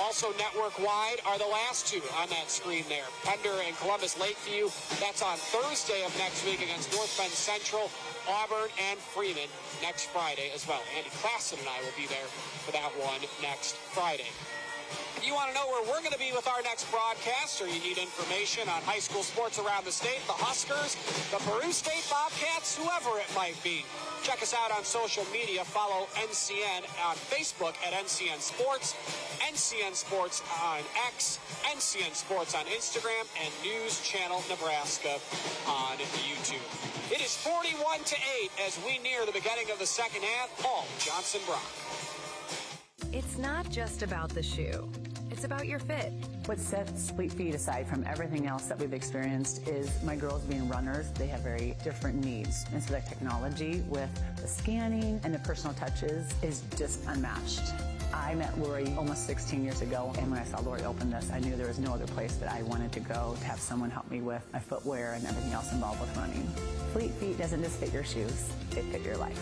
Also network-wide are the last two on that screen there. Pender and Columbus Lakeview. That's on Thursday of next week against North Bend Central, Auburn, and Freeman next Friday as well. Andy Klassen and I will be there for that one next Friday. If you want to know where we're going to be with our next broadcast, or you need information on high school sports around the state, the Huskers, the Peru State Bobcats, whoever it might be, check us out on social media. Follow NCN on Facebook at NCN Sports, NCN Sports on X, NCN Sports on Instagram, and News Channel Nebraska on YouTube. It is 41-8 as we near the beginning of the second half. Paul Johnson Brock. It's not just about the shoe. It's about your fit. What sets Fleet Feet aside from everything else that we've experienced is my girls being runners. They have very different needs. And so the technology with the scanning and the personal touches is just unmatched. I met Lori almost 16 years ago, and when I saw Lori open this, I knew there was no other place that I wanted to go to have someone help me with my footwear and everything else involved with running. Fleet Feet doesn't just fit your shoes, they fit your life.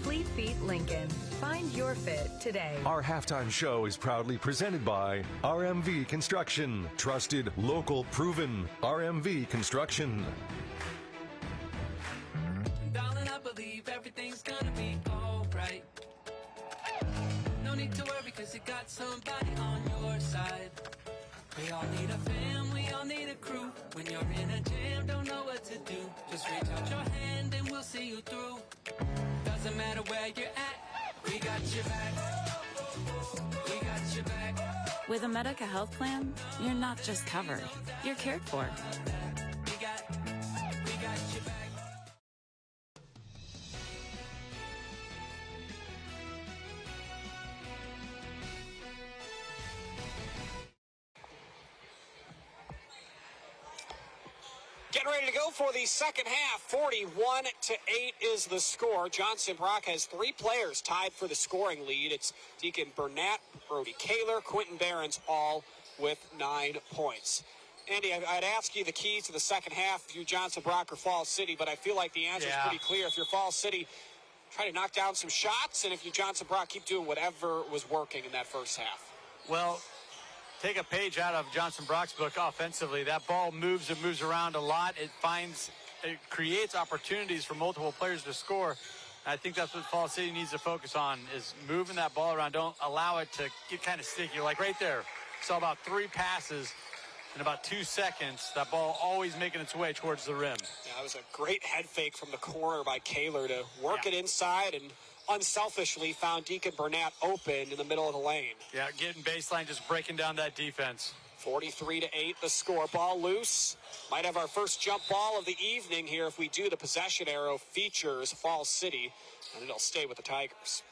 Fleet Feet Lincoln. Find your fit today. Our halftime show is proudly presented by RMV Construction. Trusted, local, proven. RMV Construction. Darling, I believe everything's gonna be alright. No need to worry, cause you got somebody on your side. We all need a fam, we all need a crew. When you're in a jam, don't know what to do. Just reach out your hand and we'll see you through. Doesn't matter where you're at, we got your back. We got your back. With a Medica health plan, you're not just covered, you're cared for. We got your back. Getting ready to go for the second half. 41-8 is the score. Johnson Brock has three players tied for the scoring lead. It's Deacon Burnett, Brody Kaler, Quentin Behrens, all with 9 points. Andy, I'd ask you the keys to the second half if you're Johnson Brock or Falls City, but I feel like the answer is pretty clear. If you're Falls City, try to knock down some shots, and if you're Johnson Brock, keep doing whatever was working in that first half. Well, take a page out of Johnson Brock's book offensively. That ball moves around a lot. It creates opportunities for multiple players to score. And I think that's what Falls City needs to focus on, is moving that ball around. Don't allow it to get kind of sticky. Like right there, saw about 3 passes in about 2 seconds. That ball always making its way towards the rim. Yeah, that was a great head fake from the corner by Kaler to work it inside, and unselfishly found Deacon Burnett open in the middle of the lane. Yeah, getting baseline, just breaking down that defense. 43-8 the score. Ball loose. Might have our first jump ball of the evening here if we do. The possession arrow features Falls City, and it'll stay with the Tigers.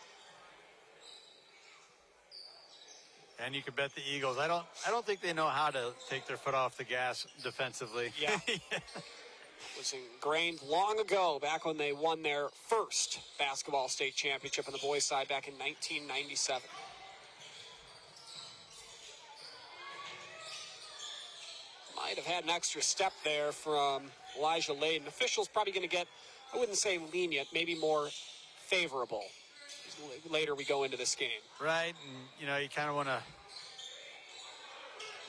And you can bet the Eagles. I don't think they know how to take their foot off the gas defensively. Yeah. It was ingrained long ago, back when they won their first basketball state championship on the boys' side back in 1997. Might have had an extra step there from Elijah Layden. Officials probably going to get, I wouldn't say lenient, maybe more favorable. Later we go into this game. Right, and you kind of want to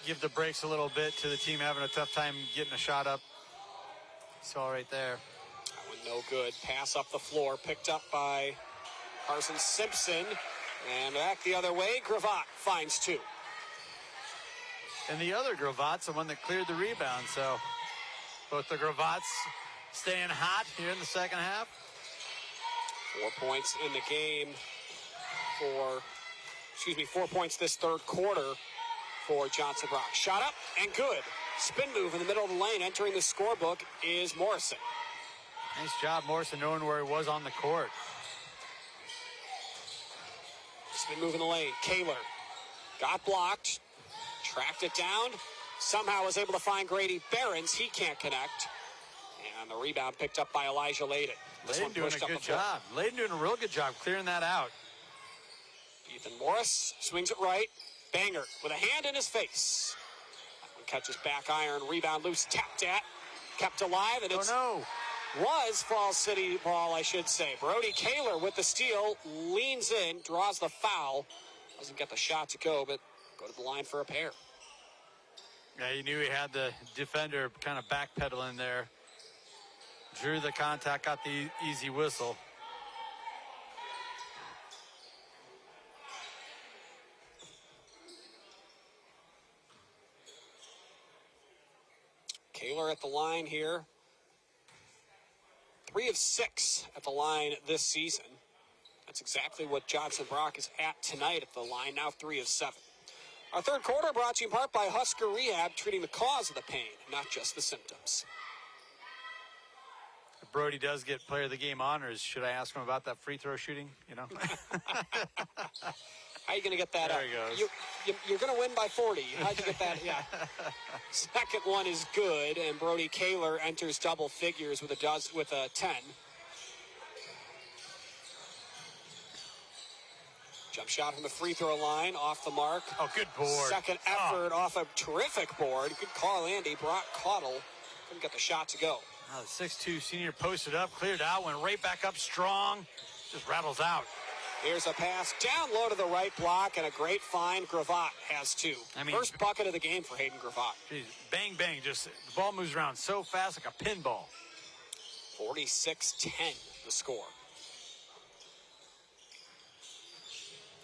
give the brakes a little bit to the team having a tough time getting a shot up. Saw right there. That one no good. Pass up the floor, picked up by Carson Simpson, and back the other way. Gravatt finds 2. And the other Gravat's the one that cleared the rebound. So both the Gravat's staying hot here in the second half. 4 points in the game 4 points this third quarter for Johnson Brock. Shot up and good. Spin move in the middle of the lane. Entering the scorebook is Morrison. Nice job, Morrison, knowing where he was on the court. Spin move in the lane. Kaler got blocked. Tracked it down. somehow was able to find Grady Behrens. He can't connect. And the rebound picked up by Elijah Layden. Layden doing a good job. Layden doing a real good job clearing that out. Ethan Morris swings it right. Banger with a hand in his face. That one catches back iron. Rebound loose. Tapped at. Kept alive. And it's was Falls City ball, I should say. Brody Kaler with the steal. Leans in. Draws the foul. Doesn't get the shot to go, but go to the line for a pair. Yeah, you knew he had the defender kind of backpedaling there. Drew the contact, got the easy whistle. Kaler at the line here. 3 of 6 at the line this season. That's exactly what Johnson Brock is at tonight at the line, now 3 of 7. Our third quarter brought to you in part by Husker Rehab, treating the cause of the pain, not just the symptoms. If Brody does get player of the game honors, should I ask him about that free throw shooting? You know? How are you going to get that there up? He goes. You're going to win by 40. How'd you get that? Yeah. Second one is good, and Brody Kaler enters double figures with a 10. Jump shot from the free throw line, off the mark. Oh, good board. Second effort off a terrific board. Good call, Andy. Brock Caudle couldn't get the shot to go. The 6'2 senior posted up, cleared out, went right back up strong. Just rattles out. Here's a pass down low to the right block, and a great find. Gravatt has 2. First bucket of the game for Hayden Gravatt. Geez, bang, bang. Just the ball moves around so fast like a pinball. 46-10 the score.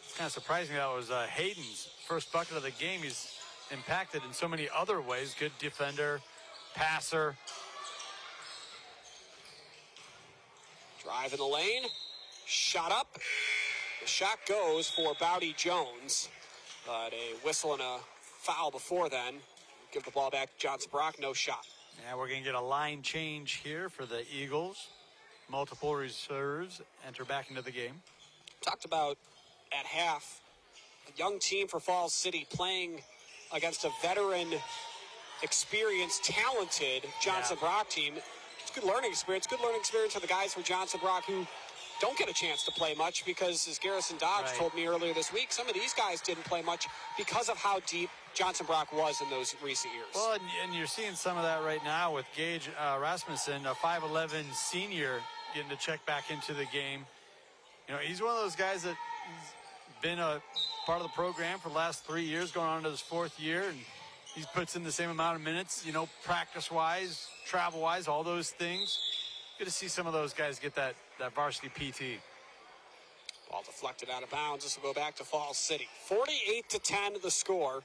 It's kind of surprising that was Hayden's first bucket of the game. He's impacted in so many other ways. Good defender, passer. Drive in the lane. Shot up. The shot goes for Bowdy Jones. But a whistle and a foul before then. Give the ball back to Johnson Brock. No shot. Yeah, we're going to get a line change here for the Eagles. Multiple reserves enter back into the game. Talked about at half, a young team for Falls City playing against a veteran, experienced, talented Johnson Brock team. It's good learning experience. Good learning experience for the guys from Johnson Brock who don't get a chance to play much because, as Garrison Dodge told me earlier this week, some of these guys didn't play much because of how deep Johnson Brock was in those recent years. Well, and you're seeing some of that right now with Gage Rasmussen, a 5'11 senior, getting to check back into the game. You know, he's one of those guys that he's been a part of the program for the last 3 years, going on to his 4th year, and he puts in the same amount of minutes, you know, practice-wise, travel-wise, all those things. Good to see some of those guys get that varsity PT. Ball deflected out of bounds. This will go back to Falls City. 48-10 the score.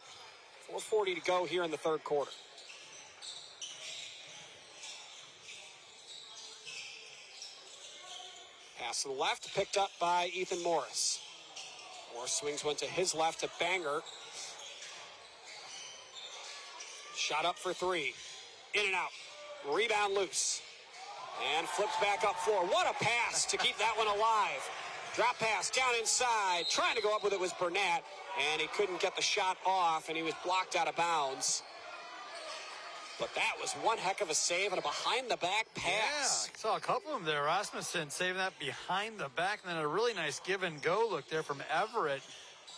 4:40 to go here in the third quarter. Pass to the left, picked up by Ethan Morris. Morris swings one to his left to Banger. Shot up for 3. In and out. Rebound loose. And flipped back up floor. What a pass to keep that one alive. Drop pass down inside. Trying to go up with it was Burnett. And he couldn't get the shot off, and he was blocked out of bounds. But that was one heck of a save and a behind-the-back pass. Yeah, I saw a couple of them there. Rasmussen saving that behind the back, and then a really nice give-and-go look there from Everett.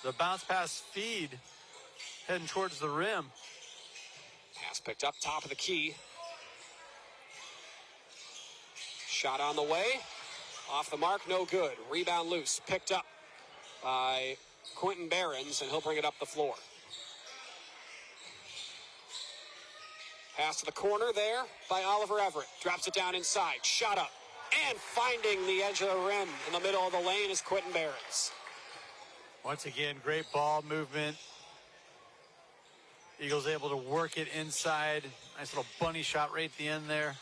The bounce pass feed heading towards the rim. Pass picked up top of the key. Shot on the way. Off the mark, no good. Rebound loose. Picked up by Quentin Behrens, and he'll bring it up the floor. Pass to the corner there by Oliver Everett. Drops it down inside. Shot up. And finding the edge of the rim in the middle of the lane is Quentin Behrens. Once again, great ball movement. Eagles able to work it inside. Nice little bunny shot right at the end there.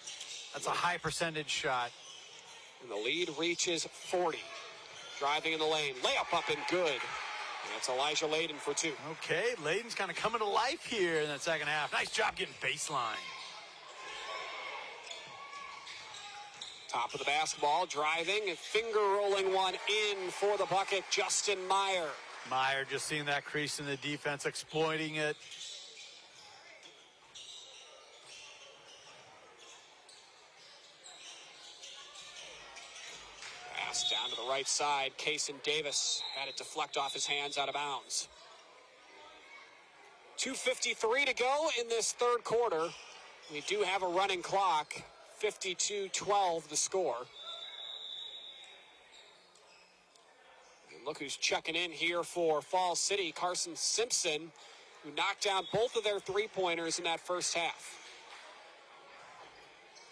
That's a high percentage shot. And the lead reaches 40. Driving in the lane. Layup up and good. And that's Elijah Layden for 2. Okay, Layden's kind of coming to life here in that second half. Nice job getting baseline. Top of the basketball, driving, and finger rolling one in for the bucket, Justin Meyer. Meyer just seeing that crease in the defense, exploiting it. right side, Kaysen Davis had it deflect off his hands out of bounds. 2:53 to go in this third quarter. We do have a running clock. 52-12 the score. And look who's checking in here for Falls City. Carson Simpson, who knocked down both of their three-pointers in that first half.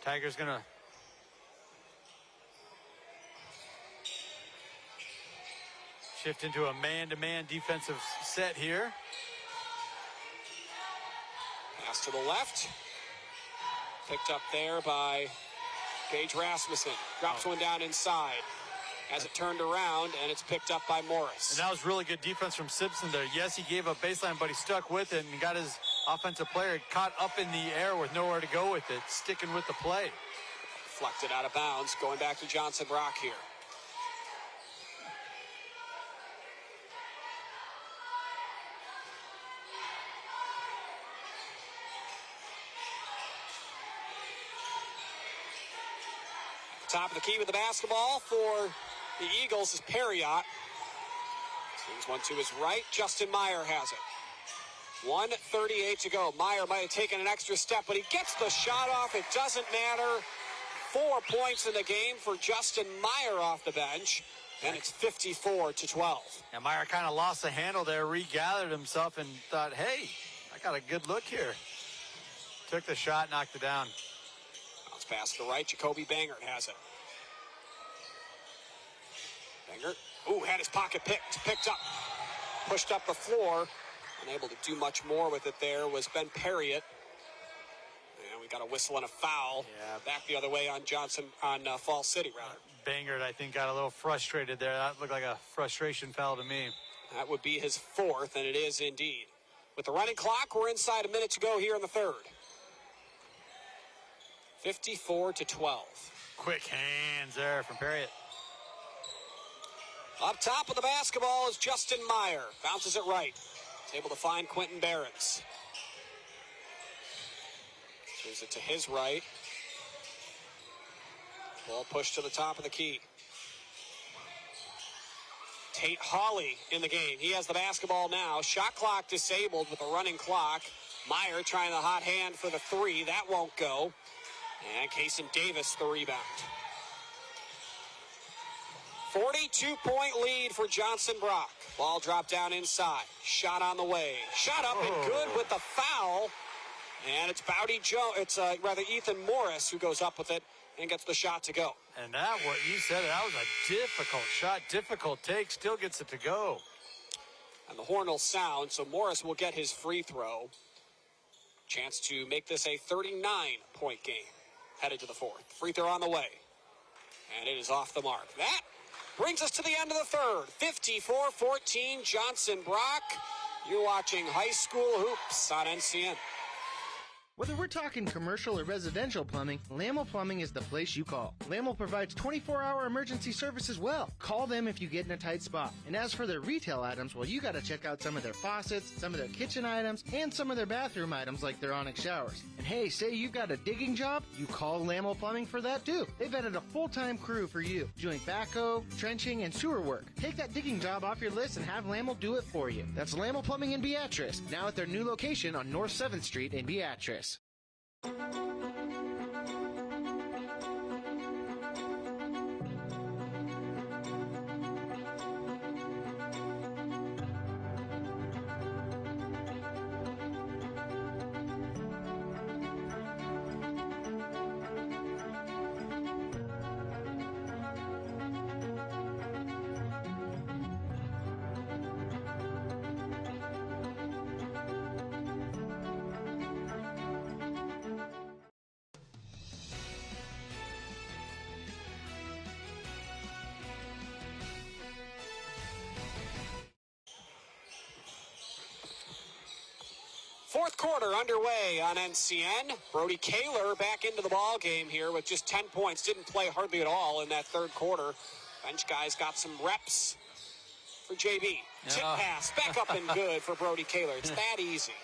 Tiger's going to shift into a man-to-man defensive set here. Pass to the left. Picked up there by Gage Rasmussen. Drops one down inside. Has it turned around, and it's picked up by Morris. And that was really good defense from Simpson there. Yes, he gave up baseline, but he stuck with it and got his offensive player caught up in the air with nowhere to go with it, sticking with the play. Deflected out of bounds. Going back to Johnson Brock here. Top of the key with the basketball for the Eagles is Perriott. Swings one to his right. Justin Meyer has it. 1:38 to go. Meyer might have taken an extra step, but he gets the shot off. It doesn't matter. 4 points in the game for Justin Meyer off the bench, and it's 54-12. And Meyer kind of lost the handle there, regathered himself, and thought, hey, I got a good look here. Took the shot, knocked it down. Bounce pass to the right. Jacoby Bangert has it. Bangert, had his pocket picked up. Pushed up the floor. Unable to do much more with it there was Ben Perriott. And we got a whistle and a foul. Yeah. Back the other way on Johnson, on Falls City, rather. Bangert, I think, got a little frustrated there. That looked like a frustration foul to me. That would be his fourth, and it is indeed. With the running clock, we're inside a minute to go here in the third. 54-12. Quick hands there from Perriott. Up top of the basketball is Justin Meyer. Bounces it right. He's able to find Quentin Behrens. Gives it to his right. Ball pushed to the top of the key. Tate Hawley in the game. He has the basketball now. Shot clock disabled with a running clock. Meyer trying the hot hand for the three. That won't go. And Kaysen Davis the rebound. 42-point lead for Johnson Brock. Ball dropped down inside. Shot on the way. Shot up and good with the foul. And it's Ethan Morris who goes up with it and gets the shot to go. And that, what you said, that was a difficult shot, difficult take, still gets it to go. And the horn will sound, so Morris will get his free throw. Chance to make this a 39-point game. Headed to the fourth. Free throw on the way. And it is off the mark. That brings us to the end of the third. 54-14, Johnson Brock. You're watching High School Hoops on NCN. Whether we're talking commercial or residential plumbing, Lamel Plumbing is the place you call. Lamel provides 24-hour emergency service as well. Call them if you get in a tight spot. And as for their retail items, well, you got to check out some of their faucets, some of their kitchen items, and some of their bathroom items like their Onyx showers. And hey, say you've got a digging job, you call Lamel Plumbing for that too. They've added a full-time crew for you, doing backhoe, trenching, and sewer work. Take that digging job off your list and have Lamel do it for you. That's Lamel Plumbing in Beatrice, now at their new location on North 7th Street in Beatrice. Fourth quarter underway on NCN. Brody Kaler back into the ball game here with just 10 points. Didn't play hardly at all in that third quarter. Bench guys got some reps for JB. Tip pass, back up and good for Brody Kaler. It's that easy.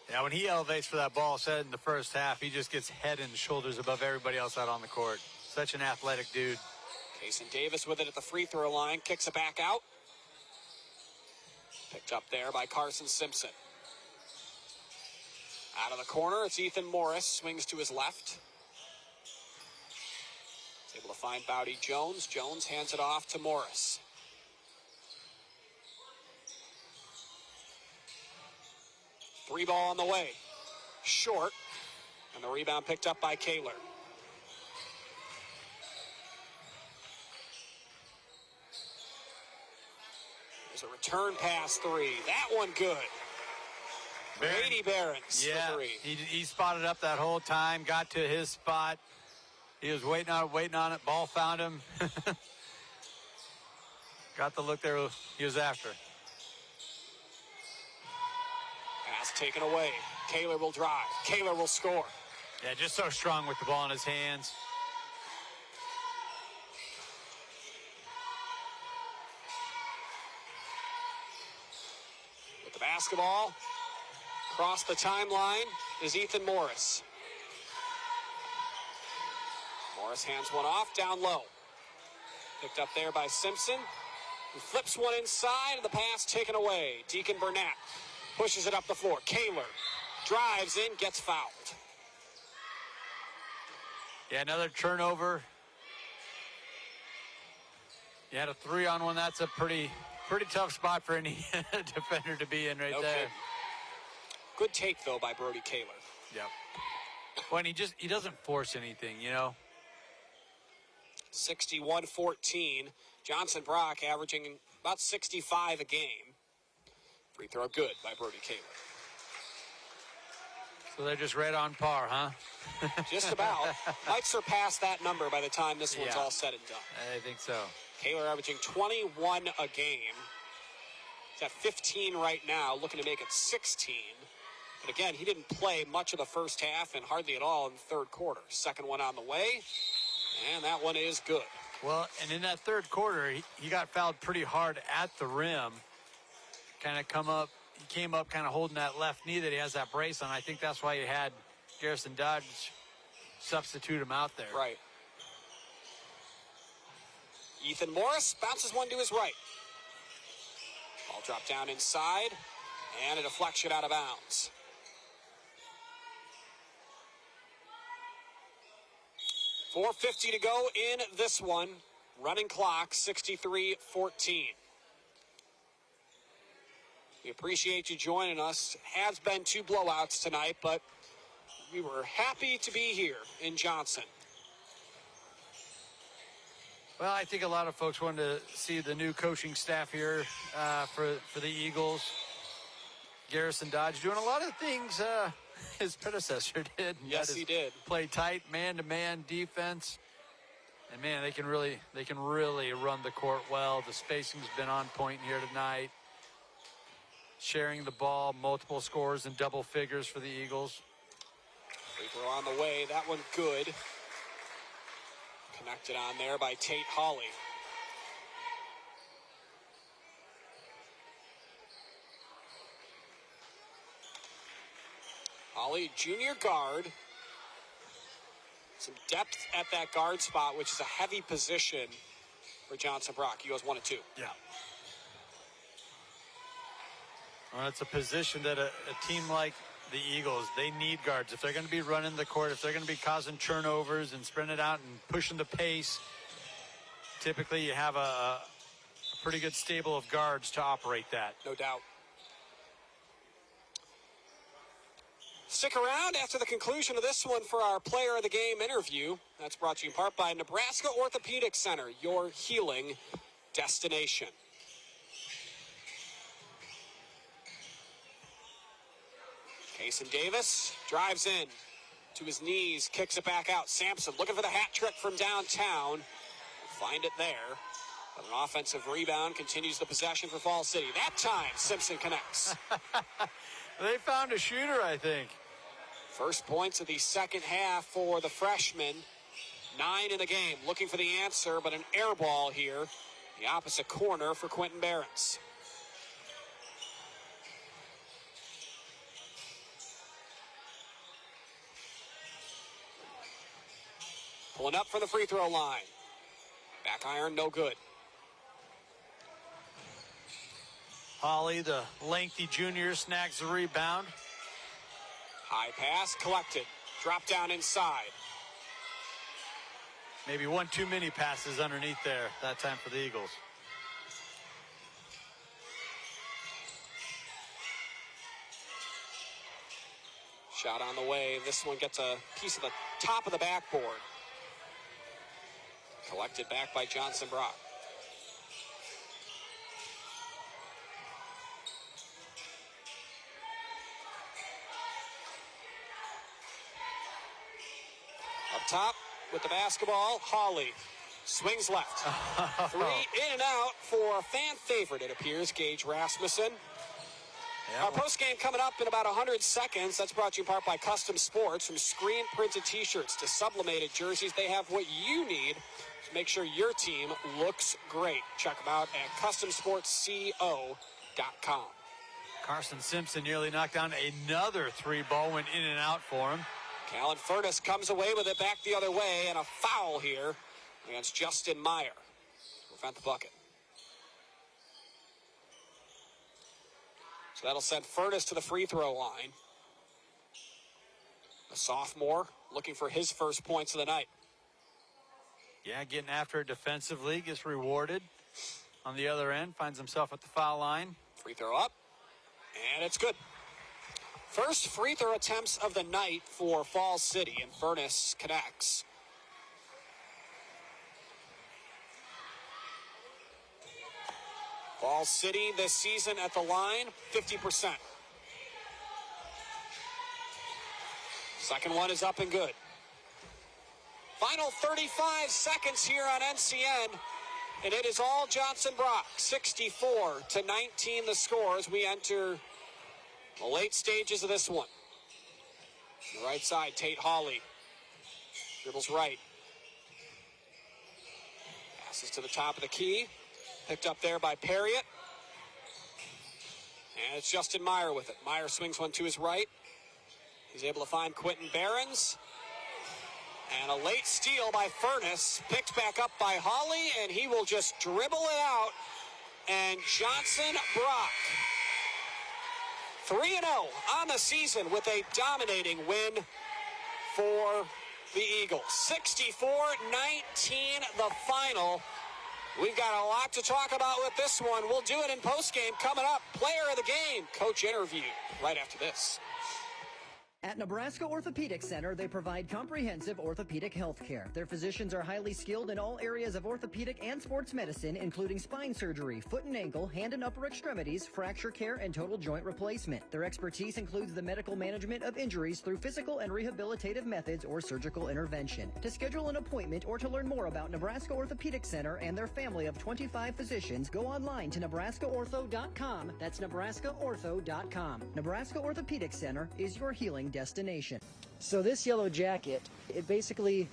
Yeah, when he elevates for that ball, said in the first half, he just gets head and shoulders above everybody else out on the court. Such an athletic dude. Jason Davis with it at the free throw line, kicks it back out. Picked up there by Carson Simpson. Out of the corner, it's Ethan Morris, swings to his left. He's able to find Bowdy Jones. Jones hands it off to Morris. Three ball on the way. Short. And the rebound picked up by Kaler. There's a return pass three. That one good. Brady Behrens for three. He spotted up that whole time, got to his spot. He was waiting on it. Ball found him. Got the look there he was after. Pass taken away. Kaler will drive. Kaler will score. Yeah, just so strong with the ball in his hands. With the basketball, across the timeline is Ethan Morris. Morris hands one off, down low. Picked up there by Simpson, who flips one inside, and the pass taken away. Deacon Burnett pushes it up the floor. Kaler drives in, gets fouled. Yeah, another turnover. You had a 3-on-1. That's a pretty tough spot for any defender to be in right there. Kidding. Good take, though, by Brody Kaler. Yep. When he doesn't force anything, you know. 61-14. Johnson Brock averaging about 65 a game. Free throw good by Brody Kaler. So they're just right on par, huh? Just about. Might surpass that number by the time this one's all said and done. I think so. Kaler averaging 21 a game. He's at 15 right now, looking to make it 16. But again, he didn't play much of the first half and hardly at all in the third quarter. Second one on the way, and that one is good. Well, and in that third quarter, he got fouled pretty hard at the rim. He came up kind of holding that left knee that he has that brace on. I think that's why you had Garrison Dodge substitute him out there. Right. Ethan Morris bounces one to his right. Ball dropped down inside, and a deflection out of bounds. .450 to go in this one. Running clock, 63-14. We appreciate you joining us. Has been 2 blowouts tonight, but we were happy to be here in Johnson. Well, I think a lot of folks wanted to see the new coaching staff here for the Eagles. Garrison Dodge doing a lot of things his predecessor did. Yes, he did. Play tight, man-to-man defense. And, man, they can really run the court well. The spacing's been on point here tonight. Sharing the ball, multiple scores in double figures for the Eagles. Free throw on the way. That one good. Connected on there by Tate Hawley. Hawley, junior guard. Some depth at that guard spot, which is a heavy position for Johnson Brock. He goes 1 and 2. Yeah. Well, it's a position that a team like the Eagles, they need guards. If they're going to be running the court, if they're going to be causing turnovers and spreading it out and pushing the pace, typically you have a pretty good stable of guards to operate that. No doubt. Stick around after the conclusion of this one for our Player of the Game interview. That's brought to you in part by Nebraska Orthopedic Center, your healing destination. Jason Davis drives in to his knees, kicks it back out. Sampson looking for the hat trick from downtown. Find it there. But an offensive rebound continues the possession for Fall City. That time, Simpson connects. They found a shooter, I think. First points of the second half for the freshman. 9 in the game. Looking for the answer, but an air ball here. The opposite corner for Quentin Behrens. Pulling up for the free throw line. Back iron, no good. Holly, the lengthy junior, snags the rebound. High pass, collected. Drop down inside. Maybe one too many passes underneath there that time for the Eagles. Shot on the way. This one gets a piece of the top of the backboard. Collected back by Johnson Brock. Up top with the basketball, Hawley swings left. 3 in and out for a fan favorite, it appears, Gage Rasmussen. Yeah, our postgame coming up in about 100 seconds. That's brought to you in part by Custom Sports. From screen printed t-shirts to sublimated jerseys, they have what you need to make sure your team looks great. Check them out at customsportsco.com. Carson Simpson nearly knocked down another three. Ball went in and out for him. Callan Furness comes away with it back the other way, and a foul here against Justin Meyer to prevent the bucket. So that'll send Furness to the free throw line. A sophomore looking for his first points of the night. Yeah, getting after it defensively, gets rewarded. On the other end, finds himself at the foul line. Free throw up, and it's good. First free throw attempts of the night for Falls City, and Furness connects. Falls City this season at the line, 50%. Second one is up and good. Final 35 seconds here on NCN, and it is all Johnson Brock. 64-19 the score as we enter the late stages of this one. On the right side, Tate Hawley dribbles right. Passes to the top of the key. Picked up there by Perriott. And it's Justin Meyer with it. Meyer swings one to his right. He's able to find Quentin Behrens. And a late steal by Furness. Picked back up by Hawley, and he will just dribble it out. And Johnson Brock, 3-0 on the season with a dominating win for the Eagles. 64-19 the final. We've got a lot to talk about with this one. We'll do it in postgame coming up. Player of the game, coach interview right after this. At Nebraska Orthopedic Center, they provide comprehensive orthopedic health care. Their physicians are highly skilled in all areas of orthopedic and sports medicine, including spine surgery, foot and ankle, hand and upper extremities, fracture care, and total joint replacement. Their expertise includes the medical management of injuries through physical and rehabilitative methods or surgical intervention. To schedule an appointment or to learn more about Nebraska Orthopedic Center and their family of 25 physicians, go online to nebraskaortho.com. That's nebraskaortho.com. Nebraska Orthopedic Center is your healing destination. So this yellow jacket, it basically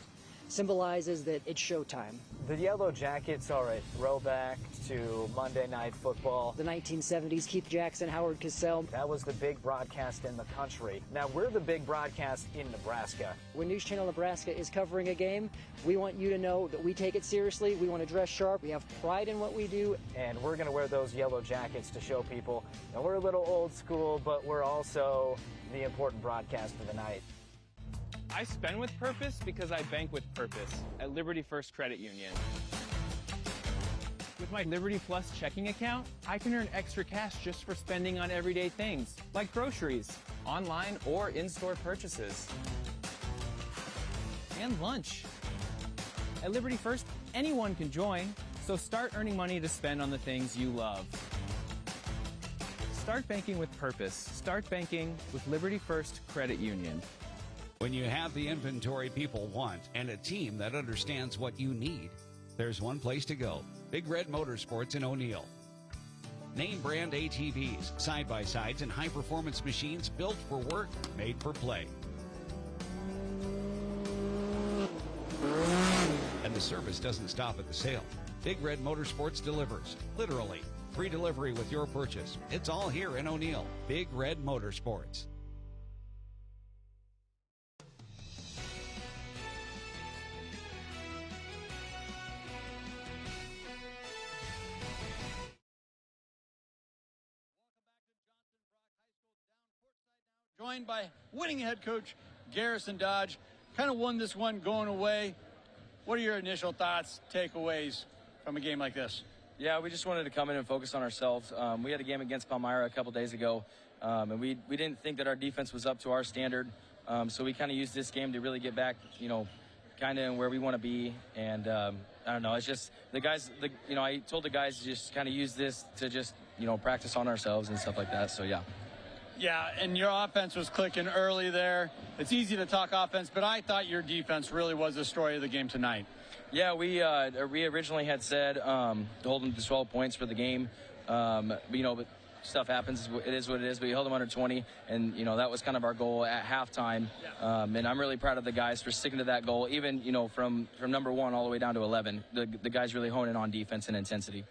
symbolizes that it's showtime. The Yellow Jackets are a throwback to Monday Night Football. The 1970s, Keith Jackson, Howard Cosell. That was the big broadcast in the country. Now we're the big broadcast in Nebraska. When News Channel Nebraska is covering a game, we want you to know that we take it seriously. We want to dress sharp. We have pride in what we do. And we're going to wear those yellow jackets to show people. And we're a little old school, but we're also the important broadcast of the night. I spend with purpose because I bank with purpose at Liberty First Credit Union. With my Liberty Plus checking account, I can earn extra cash just for spending on everyday things, like groceries, online or in-store purchases, and lunch. At Liberty First, anyone can join, so start earning money to spend on the things you love. Start banking with purpose. Start banking with Liberty First Credit Union. When you have the inventory people want and a team that understands what you need, there's one place to go. Big Red Motorsports in O'Neill. Name brand ATVs, side-by-sides, and high-performance machines built for work, made for play. And the service doesn't stop at the sale. Big Red Motorsports delivers, literally. Free delivery with your purchase. It's all here in O'Neill. Big Red Motorsports. joined by winning head coach Garrison Dodge. Kind of won this one going away. What are your initial thoughts, takeaways from a game like this? Yeah, we just wanted to come in and focus on ourselves. We had a game against Palmyra a couple days ago, and we didn't think that our defense was up to our standard. So we kind of used this game to really get back, kind of where we want to be. And I don't know, it's just the guys, I told the guys to just kind of use this to just, practice on ourselves and stuff like that. So, yeah. Yeah, and your offense was clicking early there. It's easy to talk offense, but I thought your defense really was the story of the game tonight. Yeah, we originally had said to hold them to 12 points for the game. But stuff happens. It is what it is. But we held them under 20, and, that was kind of our goal at halftime. And I'm really proud of the guys for sticking to that goal, even, from number 1 all the way down to 11. The guys really honing on defense and intensity.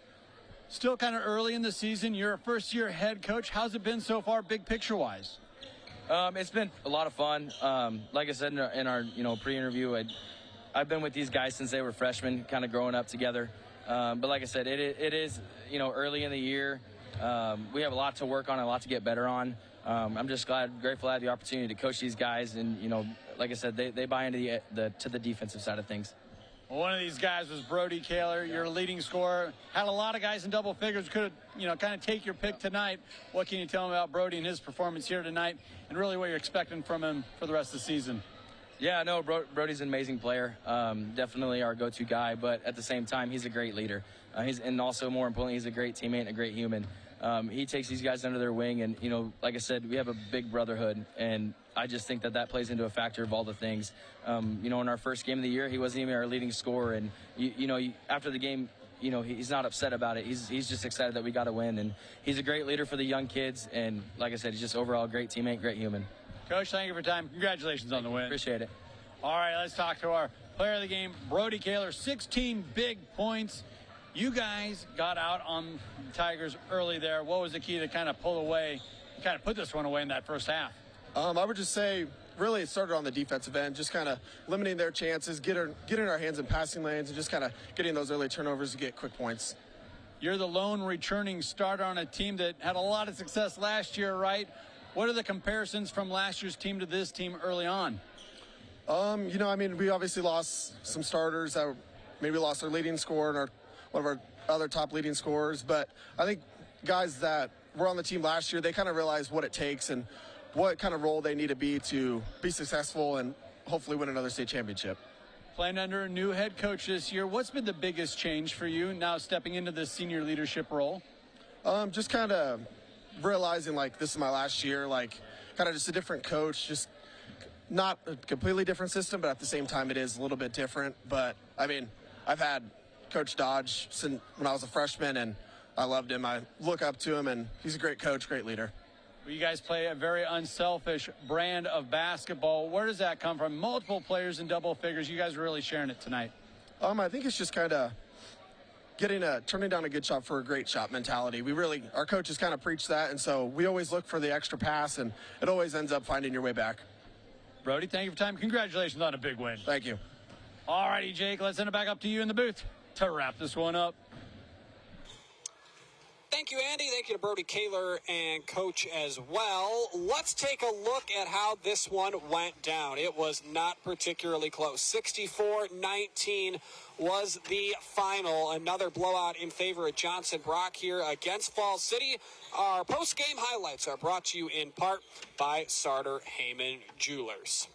Still kind of early in the season. You're a first-year head coach. How's it been so far, big picture-wise? It's been a lot of fun. Like I said in our pre-interview, I've been with these guys since they were freshmen, kind of growing up together. But like I said, it is early in the year. We have a lot to work on and a lot to get better on. I'm just grateful I had the opportunity to coach these guys, and like I said, they buy into the defensive side of things. Well, one of these guys was Brody Kaler, your leading scorer. Had a lot of guys in double figures. Could have, kind of take your pick tonight. What can you tell him about Brody and his performance here tonight, and really what you're expecting from him for the rest of the season? Yeah, no, Brody's an amazing player. Definitely our go-to guy, but at the same time, he's a great leader. And also, more importantly, he's a great teammate and a great human. He takes these guys under their wing, and, like I said, we have a big brotherhood, and I just think that plays into a factor of all the things. In our first game of the year, he wasn't even our leading scorer, and, after the game, he's not upset about it. He's just excited that we got to win, and he's a great leader for the young kids, and like I said, he's just overall a great teammate, great human. Coach, thank you for your time. Congratulations on the win. Appreciate it. All right, let's talk to our player of the game, Brody Kaler, 16 big points. You guys got out on the Tigers early there. What was the key to kind of pull away, kind of put this one away in that first half? I would just say, really, it started on the defensive end, just kind of limiting their chances, getting our hands in passing lanes, and just kind of getting those early turnovers to get quick points. You're the lone returning starter on a team that had a lot of success last year, right? What are the comparisons from last year's team to this team early on? We obviously lost some starters. Maybe lost our leading scorer and one of our other top leading scorers. But I think guys that were on the team last year, they kind of realized what it takes and what kind of role they need to be successful and hopefully win another state championship. Playing under a new head coach this year, what's been the biggest change for you now stepping into this senior leadership role? Just kind of realizing, this is my last year, kind of just a different coach, just not a completely different system, but at the same time it is a little bit different. But, I've had Coach Dodge since when I was a freshman, and I loved him. I look up to him, and he's a great coach, great leader. Well, you guys play a very unselfish brand of basketball. Where does that come from? Multiple players in double figures. You guys are really sharing it tonight. I think it's just kind of turning down a good shot for a great shot mentality. Our coaches kind of preach that, and so we always look for the extra pass, and it always ends up finding your way back. Brody, thank you for time. Congratulations on a big win. Thank you. All righty, Jake, let's send it back up to you in the booth to wrap this one up. Thank you, Andy. Thank you to Brody Kaler and Coach as well. Let's take a look at how this one went down. It was not particularly close. 64-19 was the final. Another blowout in favor of Johnson Brock here against Falls City. Our post-game highlights are brought to you in part by Sartor Heyman Jewelers.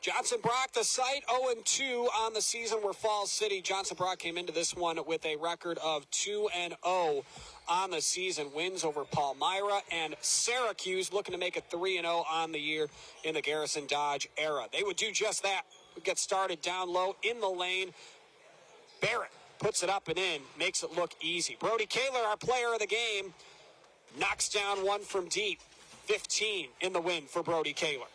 Johnson Brock, the site 0-2 on the season, where Falls City. Johnson Brock came into this one with a record of 2-0 on the season. Wins over Palmyra and Syracuse, looking to make it 3-0 on the year in the Garrison Dodge era. They would do just that. We get started down low in the lane. Barrett puts it up and in, makes it look easy. Brody Kaler, our player of the game, knocks down one from deep. 15 in the win for Brody Kaler.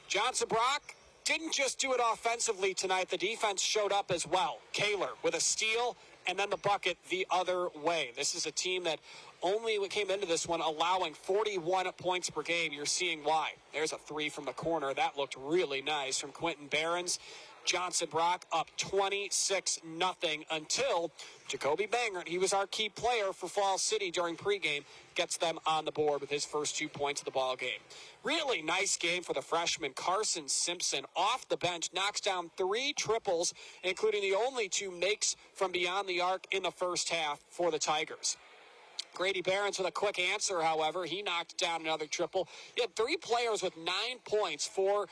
Johnson Brock didn't just do it offensively tonight. The defense showed up as well. Kaler with a steal and then the bucket the other way. This is a team that only came into this one allowing 41 points per game. You're seeing why. There's a three from the corner. That looked really nice from Quentin Behrens. Johnson Brock up 26-0 until Jacoby Bangert, he was our key player for Falls City during pregame, gets them on the board with his first 2 points of the ball game. Really nice game for the freshman Carson Simpson. Off the bench, knocks down 3 triples, including the only 2 makes from beyond the arc in the first half for the Tigers. Grady Behrens with a quick answer, however. He knocked down another triple. He had 3 players with 9 points for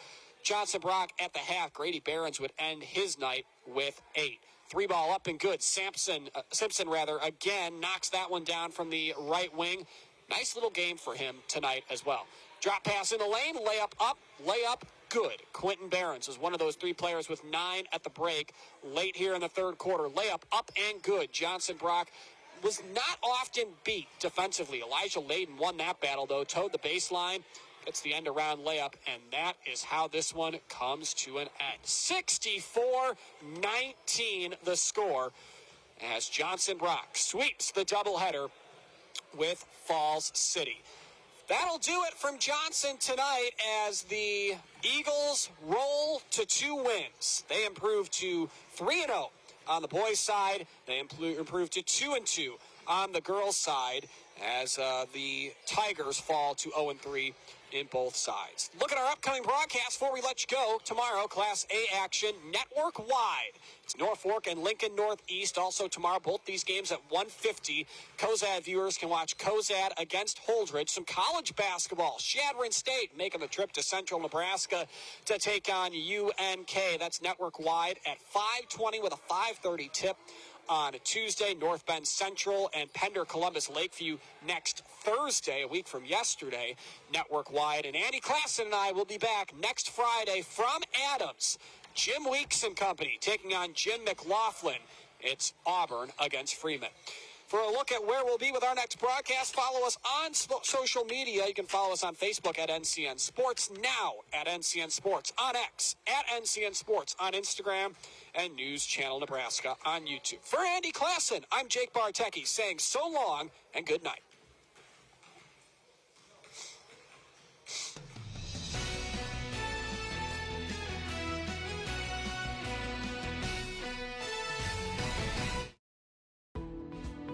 Johnson Brock at the half. Grady Behrens would end his night with 8. 3-ball up and good. Simpson again knocks that one down from the right wing. Nice little game for him tonight as well. Drop pass in the lane, layup up, layup good. Quentin Behrens was one of those 3 players with 9 at the break late here in the third quarter. Layup up and good. Johnson Brock was not often beat defensively. Elijah Layden won that battle, though, towed the baseline, gets the end-around layup, and that is how this one comes to an end. 64-19 the score as Johnson Brock sweeps the doubleheader with Falls City. That'll do it from Johnson tonight as the Eagles roll to 2 wins. They improve to 3-0 on the boys' side. They improve to 2-2 on the girls' side as the Tigers fall to 0-3 in both sides. Look at our upcoming broadcast before we let you go. Tomorrow, Class A action network-wide. It's Norfolk and Lincoln Northeast. Also tomorrow, both these games at 1:50. Cozad viewers can watch Cozad against Holdridge. Some college basketball. Shadron State making the trip to Central Nebraska to take on UNK. That's network-wide at 5:20 with a 5:30 tip. On a Tuesday, North Bend Central and Pender Columbus Lakeview next Thursday, a week from yesterday, network-wide. And Andy Klassen and I will be back next Friday from Adams. Jim Weeks and company taking on Jim McLaughlin. It's Auburn against Freeman. For a look at where we'll be with our next broadcast, follow us on social media. You can follow us on Facebook at NCN Sports, now at NCN Sports, on X, at NCN Sports, on Instagram, and News Channel Nebraska on YouTube. For Andy Klassen, I'm Jake Bartecki saying so long and good night.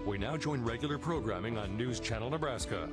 We now join regular programming on News Channel Nebraska.